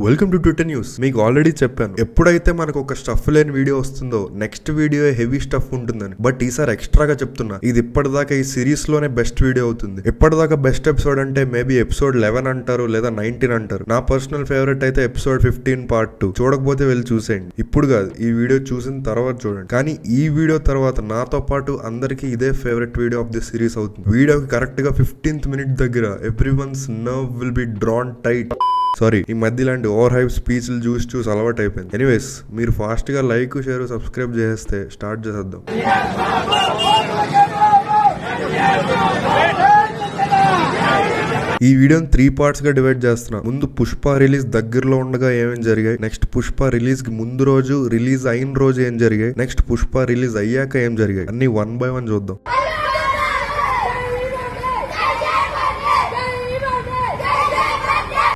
Welcome to Twitter news. మీకు already చెప్పాను, ఎప్పుడైతే మనకు ఒక స్టఫ్ లేని వీడియో వస్తుందో నెక్స్ట్ వీడియో హెవీ స్టఫ్ ఉంటుందని. బట్ ఈసారి ఎక్స్ట్రాగా చెప్తున్నా, ఇది ఇప్పటిదాకా ఈ సిరీస్ లోనే బెస్ట్ వీడియో అవుతుంది. ఇప్పటిదాకా బెస్ట్ ఎపిసోడ్ అంటే మేబీ ఎపిసోడ్ 11 అంటారు లేదా 19 అంటారు. నా పర్సనల్ ఫేవరెట్ అయితే ఎపిసోడ్ 15 పార్ట్ 2. చూడకపోతే వెళ్ళి చూసేయండి. ఇప్పుడు కాదు, ఈ వీడియో చూసిన తర్వాత చూడండి. కానీ ఈ వీడియో తర్వాత నాతో పాటు అందరికి ఇదే favourite video of the series అవుతుంది. వీడియోకి కరెక్ట్ గా 15th మినిట్ దగ్గర everyone's nerve will be drawn tight. Sorry, ఈ మధ్య ఇలాంటి ఓవర్ హైప్ స్పీచ్లు చూసి అలవాటు అయిపోయింది. ఎనీవేస్, మీరు ఫాస్ట్ గా లైక్ షేర్ సబ్స్క్రైబ్ చేస్తే స్టార్ట్ చేసేద్దాం. ఈ వీడియోని 3 పార్ట్స్ గా డివైడ్ చేస్తున్నా. ముందు పుష్ప రిలీజ్ దగ్గరలో ఉండగా ఏమేం జరిగాయి, నెక్స్ట్ పుష్ప రిలీజ్ కి ముందు రోజు, రిలీజ్ అయిన రోజు ఏం జరిగాయి, నెక్స్ట్ పుష్ప రిలీజ్ అయ్యాక ఏం జరిగాయి, అన్ని 1 by 1 చూద్దాం.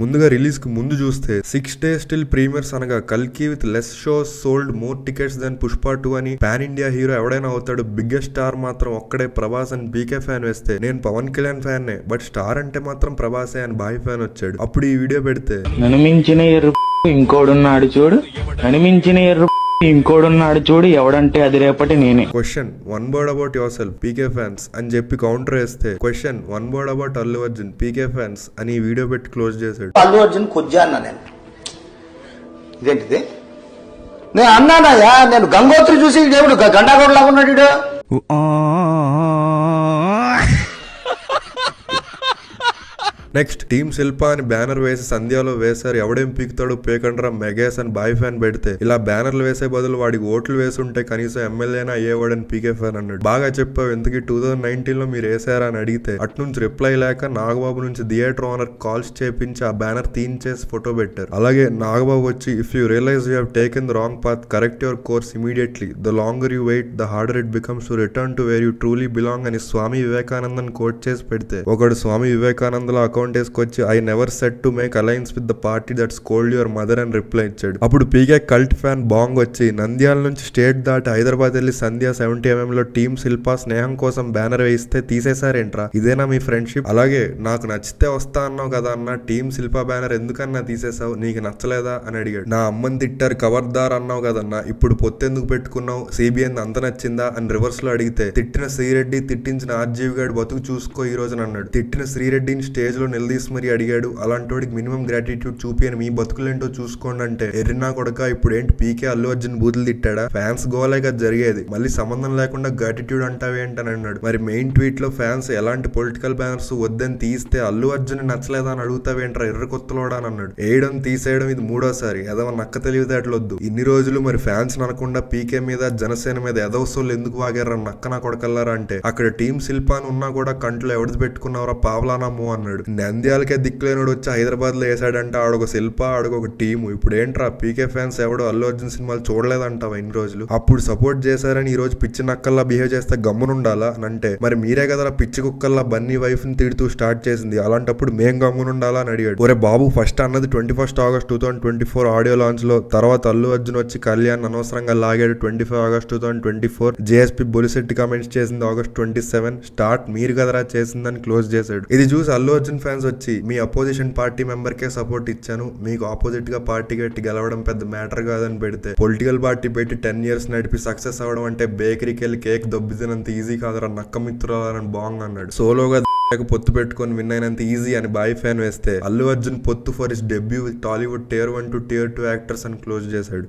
ముందుగా రిలీజ్ కి ముందు చూస్తే 6 days till ప్రీమియర్స్ అనగా కల్కి with less shows sold more tickets then Pushpa 2 అని పాన్ ఇండియా హీరో ఎవడైనా అవుతాడు. బిగ్గెస్ట్ స్టార్ మాత్రం ఒక్కడే ప్రభాస్ అని బీకే ఫ్యాన్ వేస్తే, నేను పవన్ కళ్యాణ్ ఫ్యాన్ నే బట్ స్టార్ అంటే మాత్రం ప్రభాసే అని బాయ్ ఫ్యాన్ వచ్చాడు. అప్పుడు ఈ వీడియో పెడితే, ననిమించిన ఎర్ర ఇంకోడున్నాడు చూడు, ననిమించిన ఎర్ర ఇంకోడున్నాడు చూడు, ఎవడంటే అది రేపటి నేనే. Question 1 word about your self PK fans అని చెప్పి కౌంటర్ వేస్తే, question 1 word about Allu Arjun PK fans అని ఈ వీడియో పెట్టి క్లోజ్ చేశాడు. అల్లు అర్జున్ కొజ్జా అన్నా నేను. ఇదేంటిది? నేను అన్నానయ్యా, నేను గంగోత్రి చూసి దేవుడు గండాగోడు లాగా ఉన్నాడు. నెక్స్ట్ టీమ్ శిల్ప అని బ్యానర్ వేసి సంధ్యాలో వేశారు. ఎవడేం పీకుతాడు పేకండ్రా మెగాస్ అని బాయ్ ఫ్యాన్ పెడితే, ఇలా బ్యానర్లు వేసే బదులు వాడికి ఓట్లు వేసుంటే కనీసం ఎమ్మెల్యేనా అయ్యేవాడని పీకే ఫ్యాన్ అన్నాడు. బాగా చెప్పావు, ఎందుకు 2019 లో మీరు వేసారా అని అడిగితే, అట్నుంచి రిప్లై లేక నాగబాబు నుంచి థియేటర్ ఓనర్ కాల్స్ చేపించి ఆ బ్యానర్ తీయించేసి ఫోటో పెట్టారు. అలాగే నాగబాబు వచ్చి, if you realise you have taken the wrong path, correct your course immediately. The longer you wait the harder it becomes to return to where you truly belong అని Swami Vivekanandan quote చేసి పెడితే, ఒకడు స్వామి వివేకానందలో account వేసుకొచ్చి, I never set to make alliance with the party that scold your mother అని reply ఇచ్చాడు. అప్పుడు పీకే cult fan బాంగ్ వచ్చి, నంద్యాల నుంచి స్టేట్ దాటి హైదరాబాద్ వెళ్లి సంధ్య 70mm లో టీమ్ శిల్ప స్నేహం కోసం బ్యానర్ వేయిస్తే తీసేశారేంట్రా, ఇదేనా మీ ఫ్రెండ్షిప్? అలాగే నాకు నచ్చితే వస్తా అన్నావు కదా అన్న, టీమ్ శిల్ప బ్యానర్ ఎందుకన్నా తీసేసావు, నీకు నచ్చలేదా అని అడిగాడు. నా అమ్మని తిట్టారు కవర్దార్ అన్నావు కదన్నా, ఇప్పుడు పొత్తెందుకు పెట్టుకున్నావు, సిబిఎన్ అంత నచ్చిందా అని రివర్స్ లో అడిగితే, తిట్టిన శ్రీరెడ్డి తిట్టించిన ఆర్జీవి గారు బతుకు చూసుకో ఈ రోజున అన్నాడు. తిట్టిన శ్రీరెడ్డిని స్టేజ్ లో నిలదీసి మరి అడిగాడు, అలాంటి మినిమం గ్రాటిట్యూడ్ చూపి అని మీ బతుకులేంటో చూసుకోండి అంటే, ఎర్రినా కొడక ఇప్పుడు ఏంటి పీకే అల్లు అర్జున్ బూతులు తిట్టాడా, ఫ్యాన్స్ గోలేగా జరిగేది, మళ్ళీ సంబంధం లేకుండా గ్రాటిట్యూడ్ అంటావేంటని అన్నాడు. మరి మెయిన్ ట్వీట్ లో ఫ్యాన్స్ ఎలాంటి పొలిటికల్ బ్యానర్స్ వద్దని తీస్తే అల్లు అర్జున్ నచ్చలేదా అని అడుగుతావేంట్రా ఎర్ర కొత్తలోడా అని అన్నాడు. వేయడం తీసేయడం ఇది 3వసారి, ఎదవ నక్క తెలివితేటలొద్దు. ఇన్ని రోజులు మరి ఫ్యాన్స్ అనకుండా పీకే మీద జనసేన మీద ఎదవసోళ్ళు ఎందుకు వాగారా నక్క నా కొడకల్లారా అంటే, అక్కడ టీమ్ శిల్పాన్ ఉన్నా కూడా కంట్లో ఎవడిది పెట్టుకున్నారా పావలానమ్మో అన్నాడు. నంద్యాలకే దిక్కులేనుడు వచ్చి హైదరాబాద్ లో వేసాడంటే, ఆడొక శిల్ప ఆడొక టీము. ఇప్పుడు ఏంట్రా పీకే ఫ్యాన్స్ ఎవడో అల్లు అర్జున్ సినిమాలు చూడలేదంటావా ఇన్ని రోజులు, అప్పుడు సపోర్ట్ చేశారని ఈ రోజు పిచ్చి నక్కల్లా బిహేవ్ చేస్తే గమ్మునుండాలా అని అంటే, మరి మీరే కదా పిచ్చి కుక్కల్లా బన్నీ వైఫ్ ని తిడుతూ స్టార్ట్ చేసింది, అలాంటప్పుడు మేం గమ్మునుండాలా అని అడిగాడు. ఒరే బాబు, ఫస్ట్ అన్నది 21 August 2024 ఆడియో లాంచ్ లో, తర్వాత అల్లు అర్జున్ వచ్చి కళ్యాణ్ అనవసరంగా లాగాడు 25 August 2024, జేఎస్పీ బొలిశెట్టి కామెంట్స్ చేసింది August 27, స్టార్ట్ మీరు కదరా చేసిందని క్లోజ్ చేశాడు. ఇది చూసి అల్లు అర్జున్ ఫ్యాన్స్ వచ్చి, మీ అపోజిషన్ పార్టీ మెంబర్ కే సపోర్ట్ ఇచ్చాను, మీకు ఆపోజిట్ గా పార్టీ గట్టి గెలవడం పెద్ద మ్యాటర్ కాదని పెడితే, పొలిటికల్ పార్టీ పెట్టి 10 years నడిపి సక్సెస్ అవ్వడం అంటే బేకరీకి వెళ్ళి కేక్ దొబ్బిదినంత ఈజీ కాదురా నక్క మిత్రులని బాంగ్ అన్నాడు. సోలోగా పొత్తు పెట్టుకొని విన్ అయినంత ఈజీ అని బాయ్ ఫ్యాన్ వేస్తే, అల్లు అర్జున్ పొత్తు for his debut with Tollywood Tier 1 to Tier 2 actors అని క్లోజ్ చేశాడు.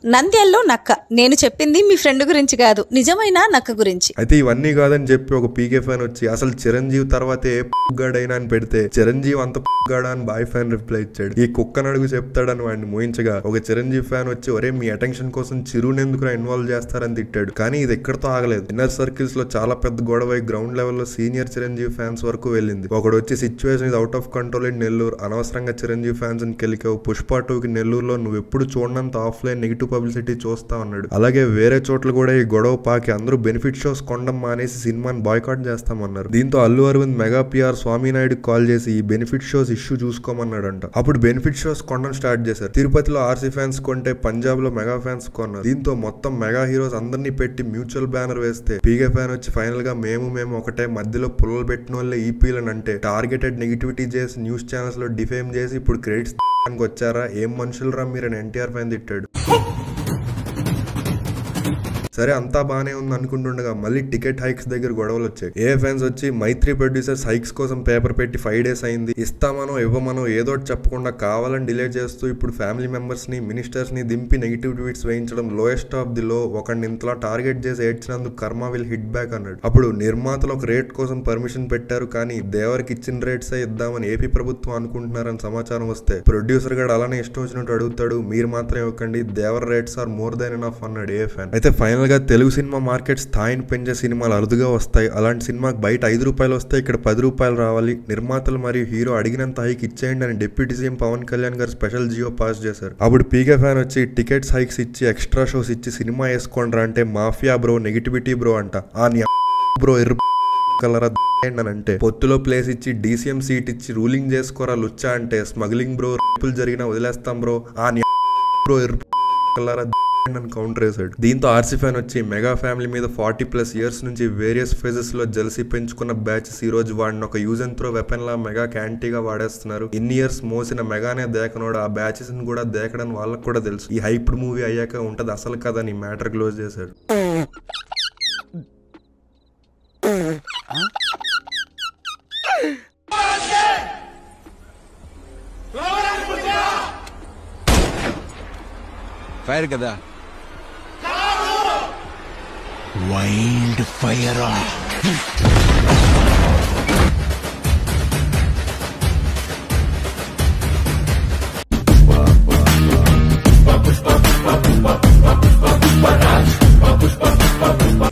నంద్యాల్లో నక్క, నేను చెప్పింది మీ ఫ్రెండ్ గురించి కాదు, నిజమైన నక్క గురించి. అయితే ఇవన్నీ కాదని చెప్పి ఒక పీకే ఫ్యాన్ వచ్చి, అసలు చిరంజీవి తర్వాతే గాడైనా అని పెడితే, చిరంజీవి అంత గాడా అని బాయ్ ఫ్యాన్ రిప్లై ఇచ్చాడు. ఈ కుక్కను అడుగు చెప్తాడని వాడిని మోయించగా, ఒక చిరంజీవి ఫ్యాన్ వచ్చి, ఒరే మీ అటెన్షన్ కోసం చిరునెందుకు ఇన్వాల్వ్ చేస్తారని తిట్టాడు. కానీ ఇది ఎక్కడితో ఆగలేదు. ఇన్నర్ సర్కిల్స్ లో చాలా పెద్ద గొడవ గ్రౌండ్ లెవెల్లో సీనియర్ చిరంజీవి ఫ్యాన్స్ వరకు వెళ్ళింది. ఒకడు వచ్చి, సిచ్యువేషన్ ఇది out of control in Nellore, అనవసరంగా చిరంజీవి ఫ్యాన్స్ ని కెలికావు, పుష్ప 2కి నెల్లూరులో నువ్వు ఎప్పుడు చూడనంత ఆఫ్లైన్ నెగిటివ్ పబ్లిసిటీ చూస్తా ఉన్నాడు. అలాగే వేరే చోట్ల కూడా ఈ గొడవ పాకి అందరూ బెనిఫిట్ షోస్ కొండం మానేసి సినిమాని బాయ్కాట్ చేస్తామన్నారు. దీంతో Allu Aravind mega PR Swaminaidu call చేసి ఈ బెనిఫిట్ షోస్ ఇష్యూ చూసుకోమన్నాడంట. అప్పుడు బెనిఫిట్ షోస్ కొనడం స్టార్ట్ చేశారు. తిరుపతిలో ఆర్సీ ఫ్యాన్స్ కొంటే పంజాబ్ లో మెగా ఫ్యాన్స్ కొన్నారు. దీంతో మొత్తం మెగా హీరోస్ అందరినీ పెట్టి మ్యూచువల్ బ్యానర్ వేస్తే పీకే ఫ్యాన్ వచ్చి ఫైనల్ గా మేము ఒకటే మధ్యలో పుల్లలు పెట్టిన వాళ్ళే ఈపీలని అంటే టార్గెటెడ్ నెగిటివిటీ చేసి న్యూస్ ఛానల్స్ లో డిఫేమ్ చేసి ఇప్పుడు క్రెడిట్స్ వచ్చారా, ఏం మనుషులు రా మీరు అని ఎన్టీఆర్ ఫ్యాన్ తిట్టాడు. సరే అంతా బానే ఉంది అనుకుంటుండగా మళ్ళీ టికెట్ హైక్స్ దగ్గర గొడవలు వచ్చాయి. ఏ ఫ్యాన్స్ వచ్చి మైత్రి ప్రొడ్యూసర్స్ హైక్స్ కోసం పేపర్ పెట్టి 5 days అయింది, ఇస్తామనో ఇవ్వమనో ఏదో చెప్పకుండా కావాలని డిలే చేస్తూ ఇప్పుడు ఫ్యామిలీ మెంబర్స్ ని మినిస్టర్స్ ని దింపి నెగిటివ్ ట్వీట్స్ వేయించడం లోయెస్ట్ ఆఫ్ ది లో. ఒకడిని ఇంతలా టార్గెట్ చేసి ఏడ్చినందుకు కర్మ విల్ హిట్ బ్యాక్ అన్నాడు. అప్పుడు నిర్మాతలు ఒక రేట్ కోసం పర్మిషన్ పెట్టారు, కానీ దేవరికి ఇచ్చిన రేట్సే ఇద్దామని ఏపీ ప్రభుత్వం అనుకుంటున్నారని సమాచారం వస్తే ప్రొడ్యూసర్ గడు అలానే ఇష్టం వచ్చినట్టు అడుగుతాడు, మీరు మాత్రం ఇవ్వకండి, their rates are more than enough అన్నాడు ఏ ఫ్యాన్. అయితే ఫైనల్ గా తెలుగు సినిమా మార్కెట్ స్థాయిని పెంచే సినిమాలు అరుదుగా వస్తాయి. అలాంటి సినిమాకి బయట 5 రూపాయలు వస్తే ఇక్కడ 10 రూపాయలు రావాలి. నిర్మాతలు మరియు హీరో అడిగినంత హైక్ ఇచ్చేయండి అని డిప్యూటీ సీఎం పవన్ కళ్యాణ్ గారు స్పెషల్ జియో పాస్ చేశారు. అప్పుడు పీకే ఫ్యాన్ వచ్చి టికెట్స్ హైక్స్ ఇచ్చి ఎక్స్ట్రా షోస్ ఇచ్చి సినిమా వేసుకోండ్రా అంటే మాఫియా బ్రో, నెగిటివిటీ బ్రో అంట. ఆ బ్రో కలరా అని అంటే పొత్తులో ప్లేస్ ఇచ్చి డీసీఎం సీట్ ఇచ్చి రూలింగ్ చేసుకోరా లుచ్చా అంటే స్మగ్లింగ్ బ్రో, రేపులు జరిగినా వదిలేస్తాం బ్రో, ఆ బ్రో కలరా కౌంటర్ వేసాడు. దీంతో ఆర్సీ ఫ్యాన్ వచ్చి మెగా ఫ్యామిలీ మీద 40+ years నుంచి వేరియస్ ఫేజెస్ లో జలసి పెంచుకున్న బ్యాచెస్ ఈ రోజు వాడిని ఒక యూజ్ అండ్ త్రో వెపన్ లా మెగా క్యాంటీగా వాడేస్తున్నారు. ఇన్ని ఇయర్స్ మోసిన మెగానే దేకనోడు ఆ బ్యాచెస్ ని కూడా దేకడని వాళ్ళకి కూడా తెలుసు. ఈ హైప్డ్ మూవీ అయ్యాక ఉంటది అసలు కదా అని మ్యాటర్ క్లోజ్ చేశాడు. ఫైర్ కదా, వైల్డ్ ఫైర్.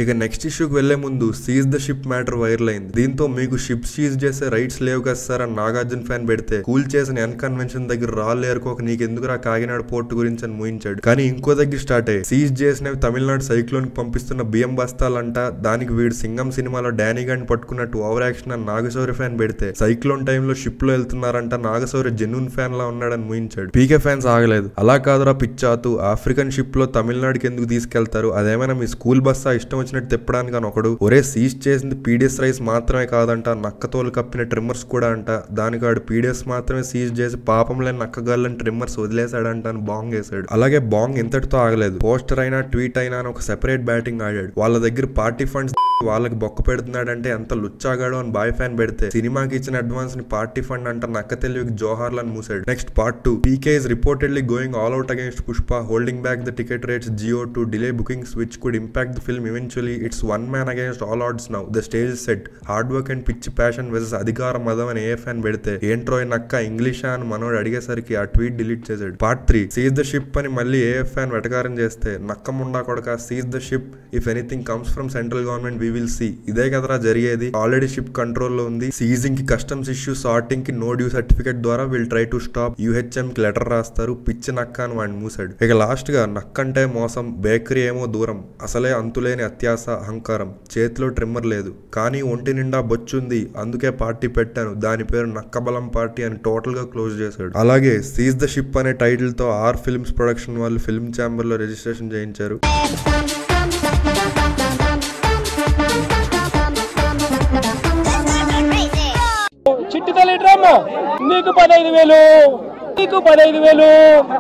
ఇక నెక్స్ట్ ఇష్యూకి వెళ్లే ముందు seize the ship matter viral అయింది. దీంతో మీకు షిప్ సీజ్ చేసే రైట్స్ లేవు కదా సార్ అని నాగార్జున ఫ్యాన్ పెడితే కూల్ చేసిన ఎన్ కన్వెన్షన్ దగ్గర రాళ్ళు ఏరుకోక నీకు ఎందుకురా కాకినాడ పోర్టు గురించి అని ముయించాడు. కానీ ఇంకో దగ్గర స్టార్ట్ అయ్యి సీజ్ చేసినవి తమిళనాడు సైక్లోన్ కి పంపిస్తున్న బియ్యం బస్తాలంట. దానికి వీడు సింగం సినిమాలో డానీ గాని పట్టుకున్నట్టు ఓవర్ యాక్షన్ అని నాగశౌర్య ఫ్యాన్ పెడితే సైక్లోన్ టైంలో షిప్ లో వెళ్తున్నారంట, నాగశౌర్య జెన్యూన్ ఫ్యాన్ లా ఉన్నాడని ముయించాడు. పీకే ఫ్యాన్స్ ఆగలేదు. అలా కాదురా పిచ్చాతు, ఆఫ్రికన్ షిప్ లో తమిళనాడుకి ఎందుకు తీసుకెళ్తారు, అదేమైనా మీ స్కూల్ బస్సా ఇష్టం వచ్చినట్టు తిప్పడానికి అని ఒకడు. ఒరే సీజ్ చేసింది పీడిఎస్ రైస్ మాత్రమే కాదంట, నక్కతోలు కప్పిన ట్రిమ్మర్స్ కూడా అంట. దానికి వాడు పీడిఎస్ మాత్రమే సీజ్ చేసి పాపం లేని నక్కగాళ్ళని ట్రిమ్మర్స్ వదిలేశాడంట అని బాంగ్ వేసాడు. అలాగే బాంగ్ ఇంతటితో ఆగలేదు. పోస్టర్ అయినా ట్వీట్ అయినా అని ఒక సెపరేట్ బ్యాటింగ్ ఆడాడు. వాళ్ళ దగ్గర పార్టీ ఫండ్స్ వాళ్ళకి బొక్క పెడుతున్నాడంటే ఎంత లుచ్చాగాడో అని బాయ్ ఫ్యాన్ పెడితే సినిమాకి ఇచ్చిన అడ్వాన్స్ ని పార్టీ ఫండ్ అంట నక్క తెలివికి జోహార్లను మూసాడు. Next part 2. PK is reportedly going all out against Pushpa, holding back the ticket rates Jio to delay bookings which could impact the film eventually. It's one man against all odds now. The stage is set. Hard work and పిచ్చి passion versus అధికార మదం అని ఏ fan పెడితే ఏంట్రో నక్క ఇంగ్లీషా అని మనోడు అడిగేసరికి ఆ ట్వీట్ డిలీట్ చేశాడు. పార్ట్ 3. సీజ్ ద షిప్ అని మళ్ళీ ఏ ఫ్యాన్ వెటకారం చేస్తే నక్క ముండా కొడక seize the ship, if anything comes from central government we will see. ఇదే కదరా జరిగేది, ఆల్రెడీ షిప్ కంట్రోల్ లో ఉంది. సీజింగ్ కి కస్టమ్స్ ఇష్యూ, సార్టింగ్ కి నో డ్యూ సర్టిఫికేట్ ద్వారా will try to stop. UHM కి లెటర్ రాస్తారు, పిచ్చి నక్క అని వాడిని మూసాడు. ఇక లాస్ట్ గా నక్కంటే మోసం, బేకరీ ఏమో దూరం, అసలే అంతులేని అత్యాస అహంకారం, చేతిలో ట్రిమ్మర్ లేదు కానీ ఒంటి నిండా బొచ్చుంది అందుకే పార్టీ పెట్టాను, దాని పేరు నక్కబలం పార్టీ అని టోటల్ గా క్లోజ్ చేశాడు. అలాగే సీజ్ ద షిప్ అనే టైటిల్ తో ఆర్ ఫిల్మ్స్ ప్రొడక్షన్ వాళ్ళు ఫిల్మ్ ఛాంబర్ లో రిజిస్ట్రేషన్ చేయించారు. చిట్టి తల్లి డ్రామా నీకు 15,000, నీకు 15,000,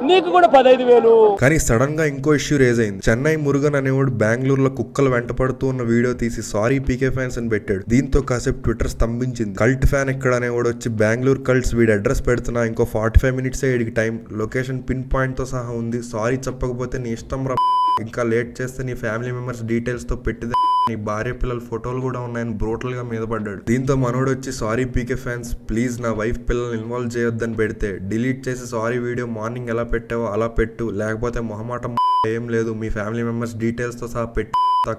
నీకు కూడా 15,000. కానీ సడన్ గా ఇంకో ఇష్యూ రేజ్ అయింది. చెన్నై మురుగన్ అనేవాడు బెంగళూరులో కుక్కలు వెంటపడుతూ ఉన్న వీడియో తీసి సారీ పీకే ఫ్యాన్స్ అని పెట్టాడు. దీంతో కాసేపు ట్విట్టర్ స్తంభించింది. కల్ట్ ఫ్యాన్ ఇక్కడ అనేవాడు వచ్చి బెంగళూరు కల్ట్స్ వీడి అడ్రస్ పెడుతున్నా, ఇంకో 45 minutes వీడికి టైం, లొకేషన్ పిన్ పాయింట్ తో సహా ఉంది, సారీ చెప్పకపోతే నీ ఇష్టం రా, ఇంకా లేట్ చేస్తే నీ ఫ్యామిలీ మెంబర్స్ డీటెయిల్స్ తో పెట్టిదే నీ భార్య పిల్లల ఫోటోలు కూడా ఉన్నాయని బ్రూటల్ గా మీద పడ్డాడు. దీంతో మనోడు వచ్చి సారీ పీకే ఫ్యాన్స్, ప్లీజ్ నా వైఫ్ పిల్లల్ని ఇన్వాల్వ్ చేయొద్దని పెడితే డిలీట్ చేసి సారీ వీడియో మార్నింగ్ ఎలా పెట్టావో అలా పెట్టు, లేకపోతే మొహమాటం ఏం లేదు, మీ ఫ్యామిలీ మెంబర్స్ డీటెయిల్స్ తో సహా పెట్టి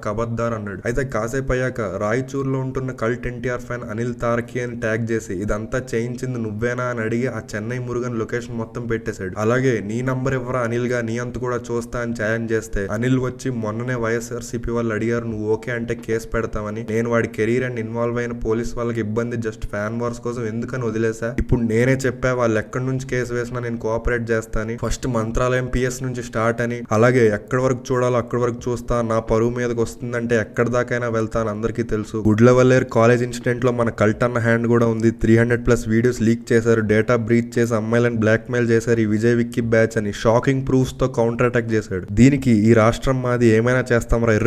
కబద్దార్ అన్నాడు. అయితే కాసేపు అయ్యాక రాయచూర్లో ఉంటున్న కల్ట్ ఎన్టీఆర్ ఫ్యాన్ అనిల్ తారకి అని ట్యాగ్ చేసి ఇదంతా చేయించింది నువ్వేనా అని అడిగి ఆ చెన్నై మురుగన్ లొకేషన్ మొత్తం పెట్టేశాడు. అలాగే నీ నంబర్ ఇవ్వరా అనిల్ గా, నీ అంత కూడా చూస్తా అని ఛాలెంజ్ చేస్తే అనిల్ వచ్చి మొన్ననే వైఎస్ఆర్సీపీ వాళ్ళు అడిగారు నువ్వు ఓకే అంటే కేసు పెడతామని, నేను వాడి కెరీర్ అండ్ ఇన్వాల్వ్ అయిన పోలీస్ వాళ్ళకి ఇబ్బంది జస్ట్ ఫ్యాన్ వార్స్ కోసం ఎందుకని వదిలేసా, ఇప్పుడు నేనే చెప్పా వాళ్ళు ఎక్కడి నుంచి కేసు వేసినా నేను కోఆపరేట్ చేస్తాను, ఫస్ట్ మంత్రాలయం పిఎస్ నుంచి స్టార్ట్ అని, అలాగే ఎక్కడి వరకు చూడాలో అక్కడి వరకు చూస్తా, నా పరువు మీద వస్తుందంటే ఎక్కడి దాకైనా వెళ్తాను అందరికీ తెలుసు. గుడ్లవల్లేరు కాలేజ్ ఇన్సిడెంట్ లో మన కల్ట్ అన్న హ్యాండ్ కూడా ఉంది. 300+ వీడియోస్ లీక్ చేశారు, డేటా బ్రీచ్ చేసి అమ్మాయిలను బ్లాక్ మెయిల్ చేశారు ఈ విజయ్ విక్కీ బ్యాచ్ అని షాకింగ్ ప్రూఫ్స్ తో కౌంటర్ అటాక్ చేశాడు. దీనికి ఈ రాష్ట్రం మాది ఏమైనా చేస్తామరా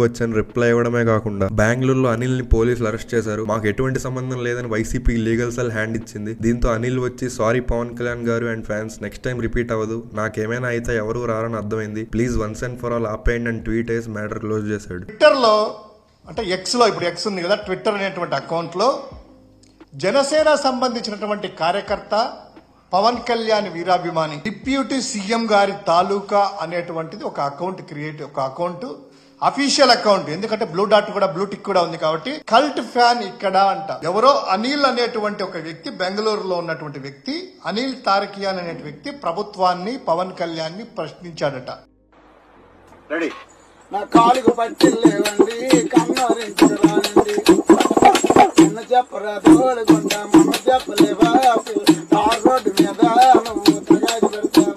వచ్చని రిప్లై ఇవ్వడమే కాకుండా బెంగళూరులో అనిల్ ని పోలీసులు అరెస్ట్ చేశారు. మాకు ఎటువంటి సంబంధం లేదని వైసీపీ లీగల్ సెల్ హ్యాండ్ ఇచ్చింది. దీంతో అనిల్ వచ్చి సారీ పవన్ కళ్యాణ్ గారు and fans, next time repeat అవ్వదు, నాకేమైనా అయితే ఎవరు రారని అర్థమైంది, please once and for all ఆపేయండి అని ట్వీట్ వేసి మ్యాటర్ క్లోజ్ చేశాడు. ట్విట్టర్ లో అంటే ఎక్స్ లో, ఇప్పుడు ఎక్స్ ఉంది కదా, ట్విట్టర్ అనేటువంటి అకౌంట్ లో జనసేన సంబంధించినటువంటి కార్యకర్త పవన్ కళ్యాణ్ వీరాభిమాని డిప్యూటీ సీఎం గారి తాలూకా అనేటువంటిది ఒక అకౌంట్ అఫీషియల్ అకౌంట్, ఎందుకంటే బ్లూ డాట్ కూడా బ్లూ టిక్ కూడా ఉంది కాబట్టి కల్ట్ ఫ్యాన్ ఇక్కడ అంట. ఎవరో అనిల్ అనేటువంటి ఒక వ్యక్తి, బెంగళూరులో ఉన్నటువంటి వ్యక్తి అనిల్ తారకియాన్ అనే వ్యక్తి ప్రభుత్వాన్ని పవన్ కళ్యాణ్ ని ప్రశ్నించాడట. రెడీ నా కాలుకు పట్టి లేవండి కన్నారించరానండి నిన్న చెప్పరా దోలుకుంటా మన చెప్పలేవా ఆ రోడ్డు మీద నువ్వు తగాది పెడతావు.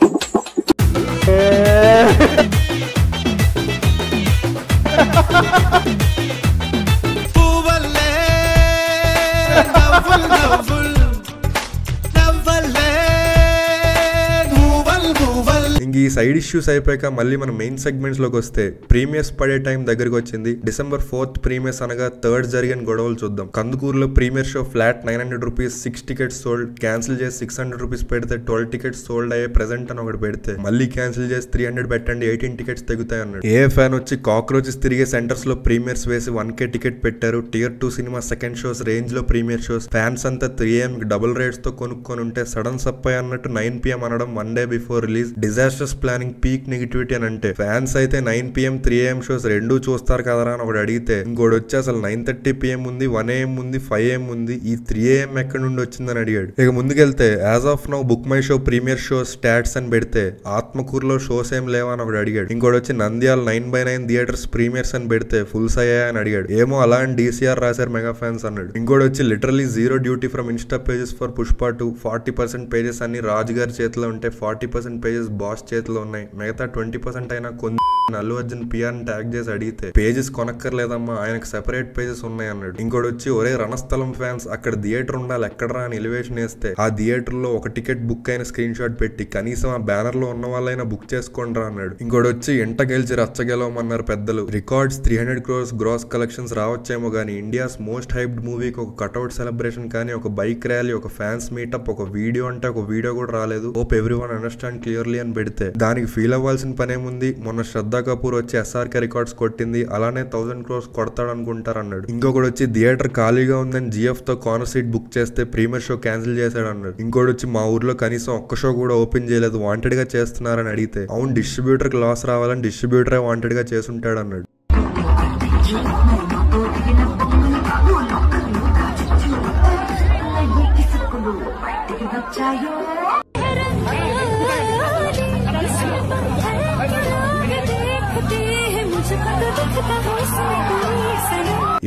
ఇంక ఈ సైడ్ ఇష్యూస్ అయిపోయాక మళ్ళీ మన మెయిన్ సెగ్మెంట్స్ లోకి వస్తే ప్రీమియర్స్ పడే టైం దగ్గరికి వచ్చింది. December 4th ప్రీమియర్స్ అనగా 3rd జరిగిన గొడవలు చూద్దాం. కందుకూరులో premier show flat 900 rupees 6 tickets sold, cancel చేసి 600 రూపీస్ పెడితే 12 టికెట్స్ సోల్డ్ అయ్యే ప్రెసెంట్ అని ఒకటి పెడితే మళ్ళీ క్యాన్సిల్ చేసి 300 పెట్టండి 18 టికెట్స్ తెగుతాయి అన్నాడు. ఏ ఫ్యాన్ వచ్చి కాక్రోచెస్ తిరిగే సెంటర్స్ లో ప్రీమియర్స్ వేసి 1K టికెట్ పెట్టారు. Tier 2 cinema second shows range లో ప్రీమియర్ షోస్, ఫ్యాన్స్ అంతా 3 AM డబుల్ రేట్స్ తో కొనుక్కొని ఉంటే సడన్ సప్పై అన్నట్టు 9 PM అనడం 1 day before release, disasters planning, peak negativity అని అంటే ఫ్యాన్స్ అయితే 9 PM 3 AM షోస్ రెండూ చూస్తారు కదరా అని ఒకటి అడిగితే ఇంకోటి వచ్చి అసలు 9:30 PM ఉంది, 1 AM ఉంది, 5 AM ఉంది, ఈ 3 AM ఎక్కడి నుండి వచ్చిందని అడిగాడు. ఇక ముందుకెళ్తే as of now book my show premiere show stats అని పెడితే ఆత్మకూరులో షోస్ ఏం లేవా అని ఒకటి అడిగాడు. ఇంకోటి వచ్చి నంద్యాల 9/9 థియేటర్స్ ప్రీమియర్స్ అని పెడితే ఫుల్స్ అయ్యా అని అడిగాడు. ఏమో అలా అని DCR రాశారు మెగా ఫ్యాన్స్ అన్నాడు. ఇంకోటి వచ్చి literally 0 duty from Insta pages for Pushpa 2, 40% pages అన్ని రాజు గారి చేతిలో ఉంటే 40% పేజెస్ బాస్ చేతిలో ఉన్నాయి, మిగతా 20% అయినా కొన్ని అల్లు అర్జున్ PR ని ట్యాగ్ చేసి అడిగితే పేజెస్ కొనక్కర్లేదమ్మా ఆయనకు సెపరేట్ పేజెస్ ఉన్నాయి అన్నాడు. ఇంకోటి వచ్చి ఒరే రణస్థలం ఫ్యాన్స్ అక్కడ థియేటర్ ఉండాలి ఎక్కడరా అని ఎలివేషన్ వేస్తే ఆ థియేటర్ లో ఒక టికెట్ బుక్ అయిన స్క్రీన్ షాట్ పెట్టి కనీసం ఆ బ్యానర్ లో ఉన్న వాళ్ళైనా బుక్ చేసుకోండి రా అన్నాడు. ఇంకోటి వచ్చి ఎంట గెలిచి రచ్చగెలవమన్నారు పెద్దలు. రికార్డ్స్ 300 crores గ్రాస్ కలెక్షన్స్ రావచ్చేమో గానీ ఇండియాస్ మోస్ట్ హైప్డ్ మూవీకి ఒక కట్అవుట్ సెలబ్రేషన్ కానీ, ఒక బైక్ ర్యాలీ, ఒక ఫ్యాన్స్ మీటప్, ఒక వీడియో అంటే ఒక వీడియో కూడా రాలేదు. హోప్ ఎవ్రీవన్ అండర్స్టాండ్ క్లియర్లీ అని పెడితే దానికి ఫీల్ అవ్వాల్సిన పనేముంది, మొన్న శ్రద్ధా కపూర్ వచ్చి SRK రికార్డ్స్ కొట్టింది, అలానే 1000 crores కొడతాడు అనుకుంటారు అన్నాడు. ఇంకొకటి వచ్చి థియేటర్ ఖాళీగా ఉందని GF తో కార్నర్ సీట్ బుక్ చేస్తే ప్రీమియర్ షో క్యాన్సిల్ చేశాడు అన్నాడు. ఇంకోటి వచ్చి మా ఊర్లో కనీసం ఒక్క షో కూడా ఓపెన్ చేయలేదు, వాంటెడ్ గా చేస్తున్నారని అడిగితే అవును డిస్ట్రిబ్యూటర్ కి లాస్ రావాలని డిస్ట్రిబ్యూటరే వాంటెడ్ గా చేసుంటాడు అన్నాడు.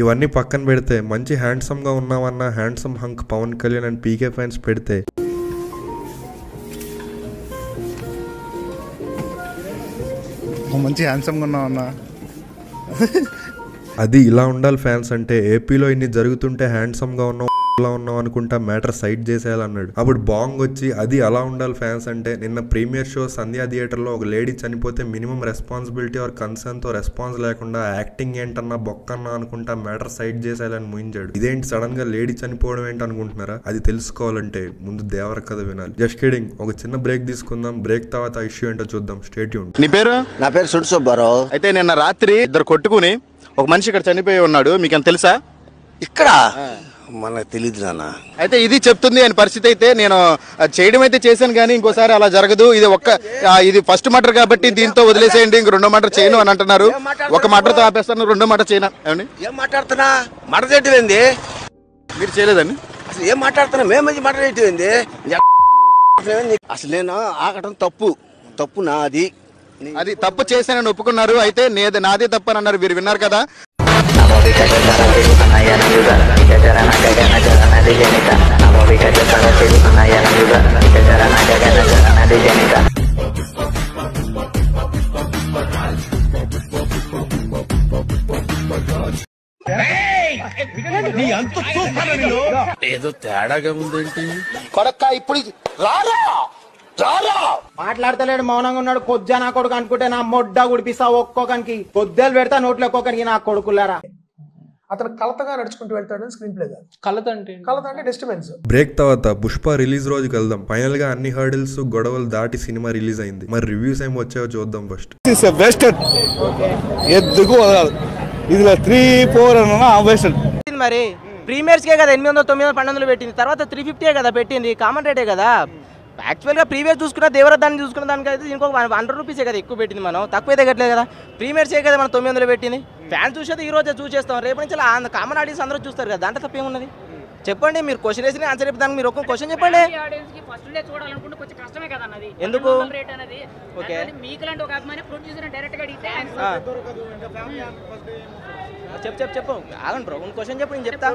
ఇవన్నీ పక్కన పెడితే మంచి హ్యాండ్సమ్ గా ఉన్నామన్న handsome hunk Pawan Kalyan and PK fans పెడితే మంచి హ్యాండ్సమ్ గా ఉన్నామన్నా అది ఇలా ఉండాలి ఫ్యాన్స్ అంటే. ఏపీలో ఇన్ని జరుగుతుంటే హ్యాండ్సమ్ గా ఉన్నాం అనుకుంటా మ్యాటర్ సైడ్ చేసేయాలన్నాడు. అప్పుడు బాంగ్ వచ్చి అది అలా ఉండాలి ఫ్యాన్స్ అంటే నిన్న ప్రీమియర్ షో సంధ్యా థియేటర్ లో ఒక లేడీ చనిపోతే మినిమం రెస్పాన్సిబిలిటీ ఆర్ కన్సర్న్ తో రెస్పాన్స్ లేకుండా యాక్టింగ్ ఏంటన్నా బొక్కన్నా అనుకుంటా మ్యాటర్ సైడ్ చేసేయాలని ముయించాడు. ఇదేంటి సడన్ గా లేడీ చనిపోవడం ఏంటి అనుకుంటున్నారా? అది తెలుసుకోవాలంటే ముందు దేవర కథ వినాలి. Just kidding. ఒక చిన్న బ్రేక్ తీసుకుందాం, బ్రేక్ తర్వాత ఇష్యూ ఏంటో చూద్దాం. Stay tuned. నీ పేరు? నా పేరు సుడ్ సుబ్బారావు. అయితే నిన్న రాత్రి ఇద్దరు కొట్టుకుని ఒక మనిషి ఇక్కడ చనిపోయి ఉన్నాడు, మీకు తెలుసా? ఇక్కడ మనకు తెలియదు నాన్న. అయితే ఇది చెప్తుంది ఆయన పరిస్థితి. అయితే నేను చేయడం అయితే చేశాను కానీ ఇంకోసారి అలా జరగదు, ఇది ఫస్ట్ మర్డర్ కాబట్టి దీంతో వదిలేసేయండి, ఇంక రెండో మర్డర్ చేయను అని అంటున్నారు. ఒక మర్డర్తో ఆపేస్తాను, రెండో మర్డర్ చేయను. ఏం మాట్లాడుతున్నా? మర్డర్ చేయటమేంది? మీరు చేయలేదండి? అసలు ఏం మాట్లాడుతున్నా? మేము మర్డర్ చేయటమేంది? అసలు నేను ఆగటం తప్పు నాది. అది తప్పు చేశానని ఒప్పుకున్నారు. అయితే నాదే తప్పు అని అన్నారు. మీరు విన్నారు కదా. ఏదో తేడాగా ఉందేంటి కొడక్క ఇప్పుడు మాట్లాడతలేడు, మౌనంగా ఉన్నాడు. కొద్దిగా నా కొడుకు అనుకుంటే నా మొడ్డ గుడిపిస్తా ఒక్కొక్కనికి, కొద్దిలు పెడతా నోట్లు ఒక్కొక్కరికి నా కొడుకులారా. అతను కలతగా నడుచుకుంటూ వెళ్తాడని స్క్రీన్ ప్లే కాదు. కలత అంటే డిస్టర్బెన్స్. బ్రేక్ తర్వాత పుష్ప రిలీజ్ రోజుకి వెళ్దాం. ఫైనల్ గా అన్ని హర్డిల్స్ గొడవలు దాటి సినిమా రిలీజ్ అయింది. మరి రివ్యూస్ ఏమి వచ్చాయో చూద్దాం. ఫస్ట్ ఇదిలో 3-4 అన్న వెస్టర్న్ మరి ప్రీమియర్స్ కే కదా 800, 900, 1200 పెట్టింది. తర్వాత 350 కదా పెట్టింది, కామన్ రేటే కదా. యాక్చువల్గా ప్రీవియస్ చూసుకున్న దేవరదాన్ని చూసుకున్న దానికైతే ఇంకొక 100 రూపీసే కదా ఎక్కువ పెట్టింది. మనం తక్కువ తగ్గట్లేదు కదా. ప్రీమియర్సే కదా మనం 900 పెట్టింది. ఫ్యాన్స్ చూసేది ఈ రోజే చూసేస్తాం, రేపు నుంచి కామన్ ఆడియన్స్ అందరూ చూస్తారు కదా. దాంట్లో తప్పేమున్నది చెప్పండి. మీరు క్వశ్చన్ వేసి ఆన్సర్ చెప్పడానికి మీరు ఒక క్వశ్చన్ చెప్పండి. ఎందుకు ఓకే చెప్పు ఆగండి బ్రో, క్వశ్చన్ చెప్పు, నేను చెప్తా.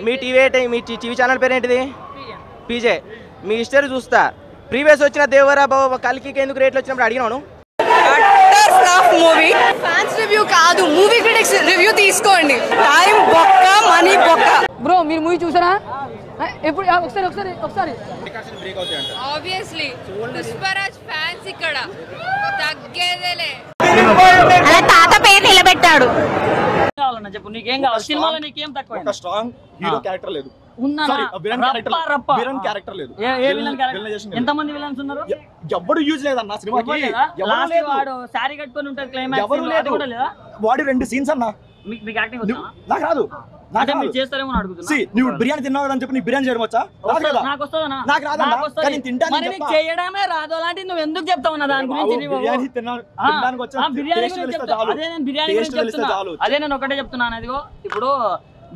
మీ టీవీ ఛానల్ పేరు ఏంటిది? పీజే. మీ హిస్టరీ చూస్తా. ప్రీవియస్ వచ్చిన దేవరా బాబు కల్కి ఎందుకు రేట్లు వచ్చినప్పుడు అడిగినాను. మూవీ ఫ్యాన్స్ రివ్యూ కాదు, మూవీ క్రిటిక్స్ రివ్యూ తీసుకోండి. టైం బొక్క, మనీ బొక్క. బ్రో మీరు మూవీ చూసారా? ఎప్పుడు ఒకసారి ఆబ్వియస్లీ పుష్పరాజ్ ఫ్యాన్స్ ఇక్కడ తగ్గేదేలే. అలా తాత పేరు నిలబెట్టాడు. కావాలన్నా చెప్పు, నీకేం కావాలి సినిమాలో? నీకేం తక్కువ? ఒక స్ట్రాంగ్ హీరో క్యారెక్టర్ లేదు. ఎంతమంది విలన్స్ ఉన్నారు? ఎవరు యూజ్ లేదన్న సినిమాకి. వాడు సారీ కట్టుకొని ఉంటారు క్లైమాక్స్. వాడు 2 సీన్స్ అన్న. మీకు యాక్టింగ్ వచ్చా? నాకు రాదు. మీరు చేస్తారేమో అడుగుతున్నా. నువ్వు బిర్యానీ తిన్నావు అని చెప్పి నీకు బిర్యానీ చేయడం వచ్చా? నాకు వస్తుందా? నాకు రాదు. చేయడమే రాదు. అలాంటి నువ్వు ఎందుకు చెప్తావు దాని గురించి? అదే నేను ఒకటే చెప్తున్నాను. అదిగో ఇప్పుడు